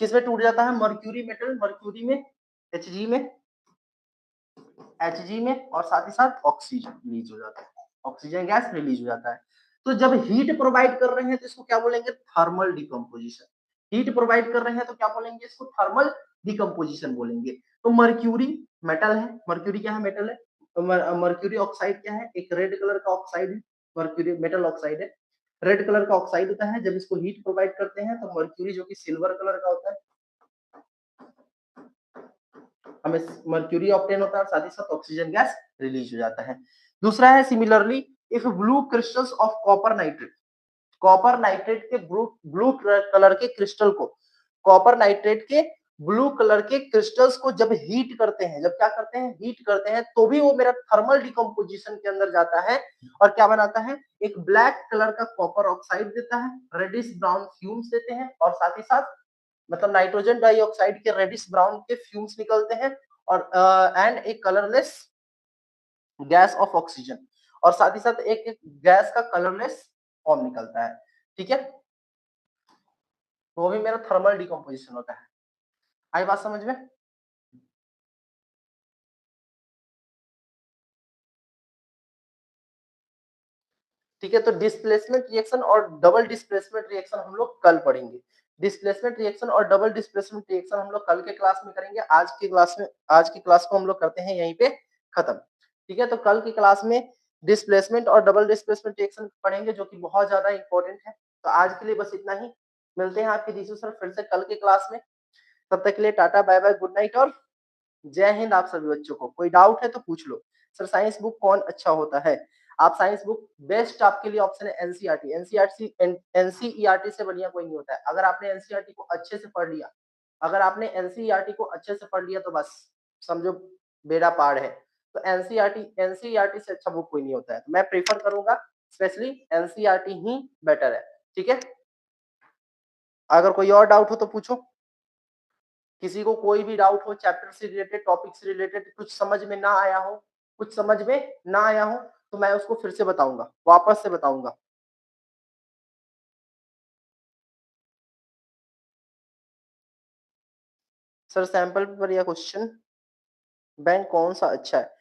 Speaker 1: किसमें टूट जाता है, मर्क्यूरी मेटल, मर्क्यूरी में, Hg में, Hg में, और साथ ही साथ ऑक्सीजन रिलीज हो जाता है, ऑक्सीजन गैस रिलीज हो जाता है। तो जब हीट प्रोवाइड कर रहे हैं तो इसको क्या बोलेंगे, थर्मल डिकम्पोजिशन। हीट प्रोवाइड कर रहे हैं तो क्या बोलेंगे, इसको थर्मल डिकम्पोजिशन बोलेंगे। तो मर्क्यूरी मेटल है, मर्क्यूरी क्या है, मेटल है। तो मर्क्यूरी ऑक्साइड क्या है, एक रेड कलर का ऑक्साइड है, मर्क्यूरी मेटल ऑक्साइड है, रेड कलर का ऑक्साइड होता है। जब इसको हीट प्रोवाइड करते हैं तो मर्क्यूरी जो कि सिल्वर कलर का होता है, हमें मर्क्यूरी ऑब्टेन होता है, साथ ही साथ ऑक्सीजन गैस रिलीज हो जाता है। दूसरा है similarly if blue crystals of copper nitrate, copper nitrate के ब्लू कलर के क्रिस्टल को, कॉपर नाइट्रेट के ब्लू कलर के क्रिस्टल्स को जब हीट करते हैं, जब क्या करते हैं, हीट करते हैं, तो भी वो मेरा थर्मल डिकम्पोजिशन के अंदर जाता है और क्या बनाता है, एक ब्लैक कलर का कॉपर ऑक्साइड देता है, रेडिश ब्राउन फ्यूम्स देते हैं, और साथ ही साथ मतलब नाइट्रोजन डाइऑक्साइड के रेडिश ब्राउन के फ्यूम्स निकलते हैं, और एंड एक कलरलेस गैस ऑफ ऑक्सीजन, और साथ ही साथ एक गैस का कलरलेस फॉर्म निकलता है, ठीक है। वो भी मेरा थर्मल डिकम्पोजिशन होता है। आई बात समझ में, ठीक है। तो डिस्प्लेसमेंट रिएक्शन और डबल डिस्प्लेसमेंट रिएक्शन हम लोग कल पढ़ेंगे। डिस्प्लेसमेंट रिएक्शन और डबल डिस्प्लेसमेंट रिएक्शन हम लोग कल के क्लास में करेंगे। आज की क्लास में, आज की क्लास को हम लोग करते हैं यहीं पे खत्म, ठीक है। तो कल की क्लास में डिस्प्लेसमेंट और डबल डिस्प्लेसमेंट रिएक्शन पढ़ेंगे, जो कि बहुत ज्यादा इंपॉर्टेंट है। तो आज के लिए बस इतना ही, मिलते हैं आपके जीसू सर फिर से कल के क्लास में। तब तक के लिए tata bye bye, good night और जय हिंद आप सभी बच्चों को। कोई डाउट है तो पूछ लो। सर साइंस बुक कौन अच्छा होता है, आप साइंस बुक बेस्ट आपके लिए ऑप्शन है एनसीईआरटी। एनसीईआरटी से बढ़िया कोई नहीं होता है। अगर आपने एनसीईआरटी को अच्छे से पढ़ लिया, अगर आपने एनसीईआरटी को अच्छे से पढ़ लिया तो बस समझो बेड़ा पार है। तो एनसीईआरटी से अच्छा बुक कोई नहीं होता है। तो मैं प्रेफर करूंगा स्पेशली एनसीईआरटी ही बेटर है, ठीक है। अगर कोई और डाउट हो तो पूछो। किसी को कोई भी डाउट हो चैप्टर से रिलेटेड, टॉपिक से रिलेटेड, कुछ समझ में ना आया हो, कुछ समझ में ना आया हो, तो मैं उसको फिर से बताऊंगा, वापस से बताऊंगा। सर सैंपल पेपर या क्वेश्चन बैंक कौन सा अच्छा है,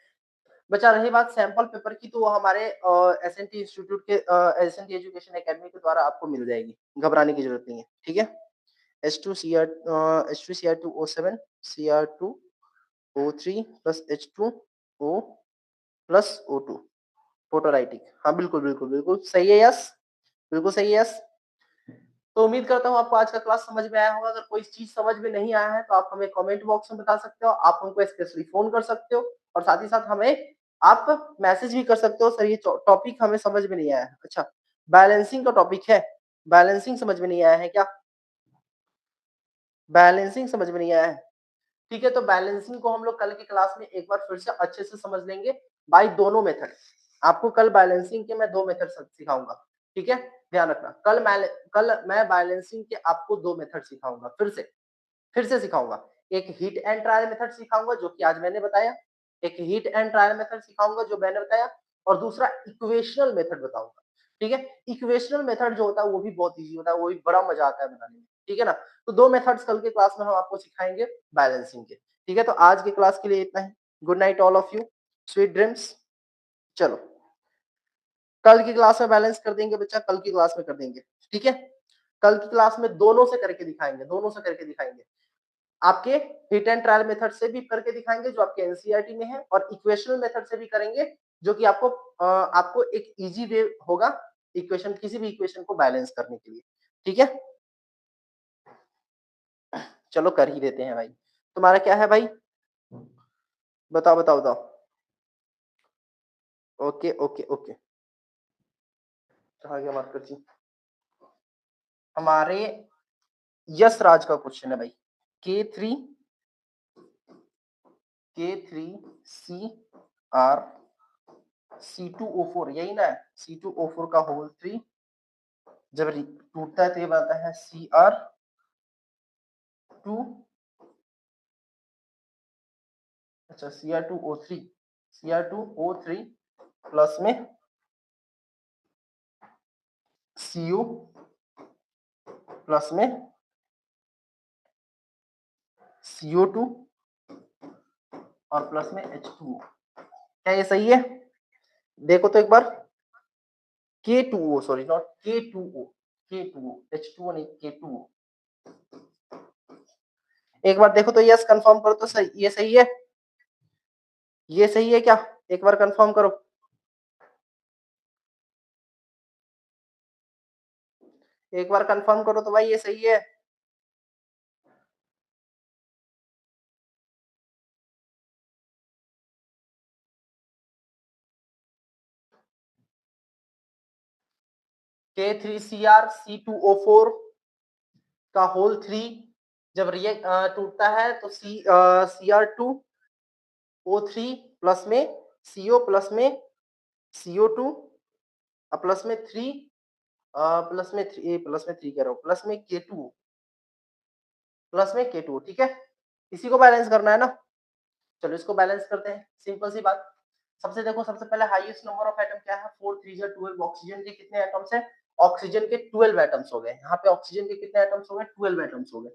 Speaker 1: बचा रही बात सैंपल पेपर की, तो वो हमारे एसएनटी इंस्टीट्यूट के एसएनटी एजुकेशन एकेडमी के द्वारा आपको मिल जाएगी, घबराने की जरूरत नहीं है, ठीक है। H2Cr2O7 Cr2O3 plus H2O plus O2 photolytic, हाँ बिल्कुल बिल्कुल बिल्कुल सही है, यस बिल्कुल सही है, यस। तो उम्मीद करता हूँ आपको आज का क्लास समझ में आया होगा। अगर कोई चीज़ समझ में नहीं आया है तो आप हमें कमेंट बॉक्स में बता सकते हो, आप हमको स्पेशली फ़ोन कर सकते हो और साथ ही साथ हमें आप मैसेज भी कर सकते हो, सर ये टॉपिक हमें समझ में नहीं आया है। अच्छा, बैलेंसिंग का टॉपिक है, बैलेंसिंग समझ में नहीं आया है क्या? बैलेंसिंग समझ में नहीं आया है? ठीक है, तो बैलेंसिंग को हम लोग कल की क्लास में एक बार फिर से अच्छे से समझ लेंगे बाय दोनों मेथड। आपको कल बैलेंसिंग के मैं 2 मेथड सिखाऊँगा, ठीक है? ध्यान रखना, कल मैं बैलेंसिंग के आपको 2 मेथड सिखाऊँगा फिर से सिखाऊँगा। एक हिट एंड ट्रायल मेथड सिखाऊँगा जो कि आज मैंने बताया, एक हिट एंड ट्रायल मेथड सिखाऊँगा जो मैंने बताया और दूसरा इक्वेशनल मेथड बताऊँगा, ठीक है? इक्वेशनल मेथड जो होता है वो भी बहुत ईज़ी होता है, वो भी बड़ा मज़ा आता है बनाने में, ठीक है ना? तो 2 मेथड्स कल के क्लास में हम आपको सिखाएँगे बैलेंसिंग के, ठीक है? तो आज की क्लास के लिए इतना ही। Good night all of you, sweet dreams. चलो, कल की क्लास में बैलेंस कर देंगे बच्चा, कल की क्लास में कर देंगे, ठीक है? कल की क्लास में दोनों से करके दिखाएँगे, दोनों से करके दिखाएँगे। आपके हिट एंड ट्रायल मेथड से भी करके दिखाएँगे जो आपके एनसीईआरटी में है और इक्वेशनल मेथड से भी करेंगे जो कि आपको एक ईज़ी वे होगा इक्वेशन किसी भी इक्वेशन को बैलेंस करने के लिए, ठीक है? चलो कर ही देते हैं भाई। तुम्हारा क्या है भाई? बताओ, बताओ, बताओ। Okay, okay, okay. कहाँ गया मार्कर जी? हमारे यश राज का क्वेश्चन है भाई। K3 CR C2O4 यही ना है? C2O4 का होल 3 जब टूटता है तो ये बनता है Cr2 अच्छा Cr2O3 प्लस में Cu प्लस में CO2 और प्लस में H2O। क्या ये सही है? देखो तो एक बार K2O sorry not K2O K2O H2O नहीं K2O। एक बार देखो तो यस कंफर्म करो तो सही ये सही है? ये सही है क्या? एक बार कंफर्म करो। एक बार कंफर्म करो तो भाई ये सही है। K3CrC2O4 का होल 3 जब रिएक्ट टूटता है तो Cr2O3 प्लस में CO प्लस में CO2 प्लस में 3 प्लस में 3 कह रहा हूँ प्लस में K2 ठीक है। इसी को बैलेंस करना है ना। चलो इसको बैलेंस करते हैं, सिंपल सी बात। सबसे पहले हाईएस्ट नंबर ऑफ एटम क्या है 4 3 जा 12। ऑक्सीजन के कितने एटम्स हैं? ऑक्सीजन के 12 एटम्स हो गए। यहाँ पे ऑक्सीजन के कितने एटम्स हो गए? 12 एटम्स हो गए,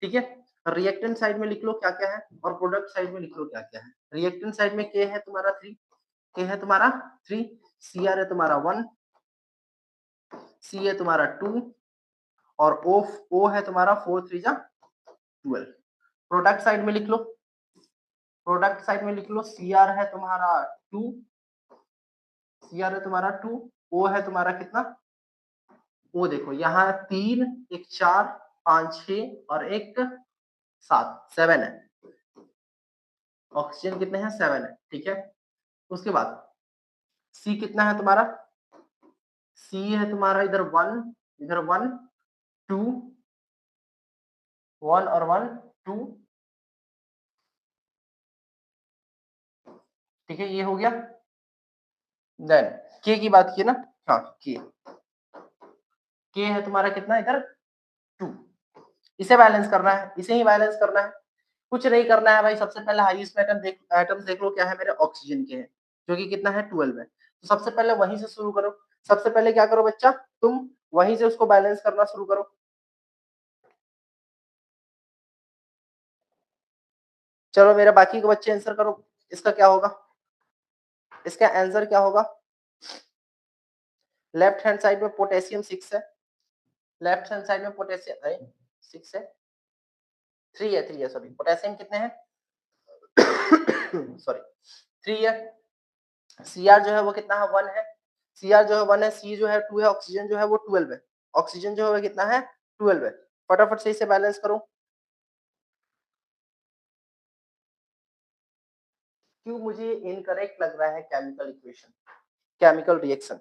Speaker 1: ठीक है। रिएक्टेंट साइड में लिख लो क्या क्या है और प्रोडक्ट साइड में लिख लो क्या क्या है। रिएक्टेंट साइड में के है तुम्हारा 3, के है तुम्हारा 3, सीआर है तुम्हारा 1, सी है तुम्हारा 2 और ओ है तुम्हारा 4 3 जा 12। प्रोडक्ट साइड में लिख लो, प्रोडक्ट साइड में लिख लो सीआर है तुम्हारा 2, सीआर है तुम्हारा 2, ओ है तुम्हारा कितना? ओ देखो यहाँ 3 एक 4 5 6 और एक 7 7 है। ऑक्सीजन कितने हैं? 7 है, ठीक है। उसके बाद सी कितना है तुम्हारा? सी है तुम्हारा इधर 1, इधर 1 2 1 और 1 2, ठीक है। ये हो गया। देन के की बात की ना, हाँ के है तुम्हारा कितना इधर 2। इसे बैलेंस करना है, इसे ही बैलेंस करना है, कुछ नहीं करना है भाई। सबसे पहले हाईएस्ट एटम्स देख लो क्या है मेरे? ऑक्सीजन के हैं जो कि कितना है 12 है। तो सबसे पहले वहीं से शुरू करो। सबसे पहले क्या करो बच्चा, तुम वहीं से उसको बैलेंस करना शुरू करो। चलो मेरे बाकी के बच्चे आंसर करो, इसका क्या होगा? इसका आंसर क्या होगा? लेफ्ट हैंड साइड में पोटेशियम 6 है, लेफ्ट हैंड साइड में पोटेशियम 6 है, 3 है सॉरी। पोटेशियम कितने हैं? सॉरी 3 है। सीआर जो है वो कितना है? 1 है। सीआर जो है 1 है, सी जो है 2 है, ऑक्सीजन जो है वो 12 है। ऑक्सीजन जो है कितना है? 12 है। फटाफट से इसे बैलेंस करो। क्यों मुझे इनकरेक्ट लग रहा है केमिकल इक्वेशन, केमिकल रिएक्शन,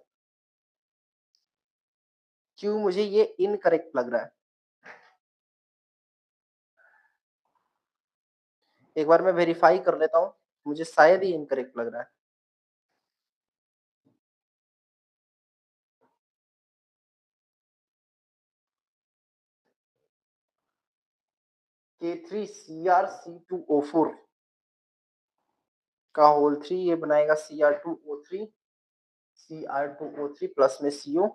Speaker 1: क्यों मुझे ये इनकरेक्ट लग रहा है? एक बार मैं वेरीफाई कर लेता हूँ, मुझे शायद ही इनकरेक्ट लग रहा है। K3Cr2O4 का होल 3 ये बनाएगा Cr2O3, Cr2O3 प्लस में CO,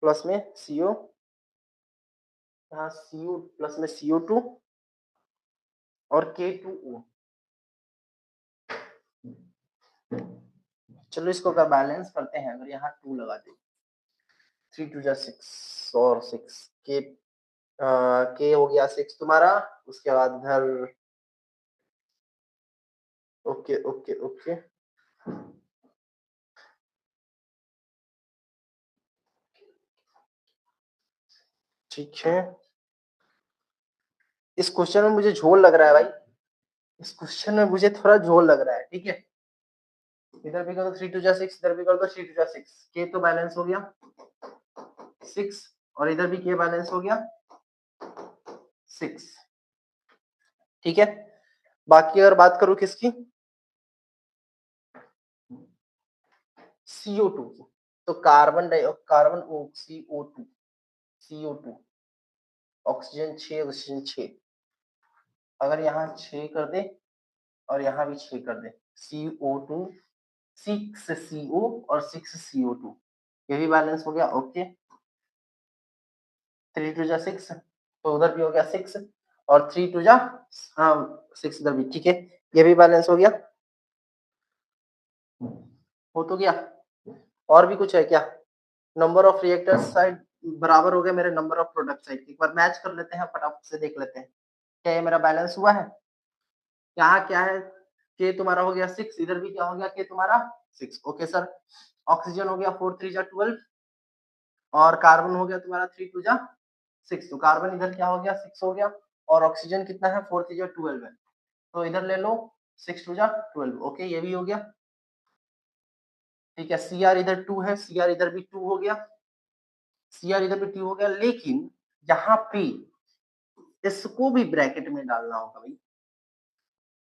Speaker 1: प्लस में CO, यहाँ CO प्लस में CO2 और K2O। चलो इसको अगर बैलेंस करते हैं, अगर यहाँ 2 लगा दे, 3 2 जा 6 और 6 के हो गया 6 तुम्हारा, उसके बाद इधर ओके ओके ओके ठीक है। इस क्वेश्चन में मुझे झोल लग रहा है भाई, इस क्वेश्चन में मुझे थोड़ा झोल लग रहा है, ठीक है। इधर भी कर दो 3 2 जा 6, इधर भी कर दो 3 2 जा 6, के तो बैलेंस हो गया 6 और इधर भी के बैलेंस हो गया 6, ठीक है। बाकी अगर बात करूं किसकी, CO2 की, तो carbon CO2, CO2 oxygen 6 oxygen 6, अगर यहाँ 6 कर दे और यहाँ भी 6 कर दे, CO2 6 CO और 6 CO2, ये भी बैलेंस हो गया, ओके। 3 2 जा 6, तो उधर भी हो गया 6 और 3 2 जा 6 इधर भी, ठीक है, ये भी बैलेंस हो गया, हो तो गया। और भी कुछ है क्या? नंबर ऑफ रिएक्टर्स साइड बराबर हो गया मेरे नंबर ऑफ प्रोडक्ट साइड, एक बार मैच कर लेते हैं, फटाफट से देख लेते हैं क्या ये मेरा बैलेंस हुआ है। यहाँ क्या है, के तुम्हारा हो गया 6, इधर भी क्या हो गया, के तुम्हारा 6, ओके सर। ऑक्सीजन हो गया 4 3 जा 12 और कार्बन हो गया तुम्हारा 3 2 जा 6, तो कार्बन इधर क्या हो गया 6 हो गया और ऑक्सीजन कितना है 4 3 जा 12 है, तो इधर ले लो 6 2 जा 12, ओके ये भी हो गया, ठीक है। Cr इधर 2 है, Cr इधर भी 2 हो गया, Cr इधर भी 2 हो गया, लेकिन यहाँ पे इसको भी ब्रैकेट में डालना होगा भाई,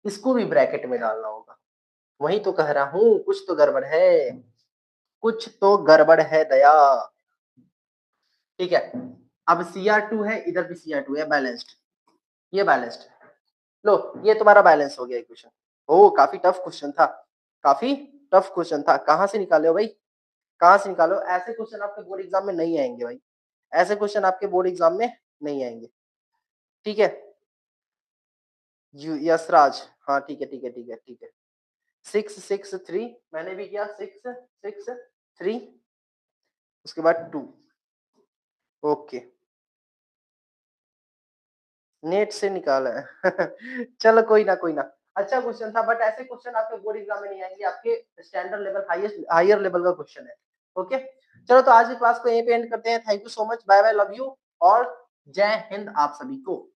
Speaker 1: इसको भी ब्रैकेट में डालना होगा, वही तो कह रहा हूँ कुछ तो गड़बड़ है, कुछ तो गड़बड़ है दया, ठीक है। अब Cr2 है, इधर भी Cr2 है, बैलेंस्ड, ये बैलेंस्ड, लो ये तुम्हारा बैलेंस हो गया इक्वेशन। ओ काफी टफ क्वेश्चन था, काफी टफ क्वेश्चन था, कहाँ से निकाले हो भाई, कहाँ से निकालो, ऐसे क्वेश्चन आपके बोर्ड एग्जाम में नहीं आएंगे भाई, ऐसे क्वेश्चन आपके बोर्ड एग्जाम में नहीं आएंगे, ठीक है। यशराज, हाँ ठीक है ठीक है ठीक है ठीक है, 6 6 3 मैंने भी किया, 6 6 3 उसके बाद 2, ओके नेट से निकाला है चलो कोई ना कोई ना, अच्छा क्वेश्चन था, बट ऐसे क्वेश्चन आपके बोर्ड एग्जाम में नहीं आएंगे, आपके स्टैंडर्ड लेवल हायर लेवल का क्वेश्चन है, ओके। चलो तो आज की क्लास को यहीं पे एंड करते हैं, thank you so much, bye bye, love you और जय हिंद आप सभी को।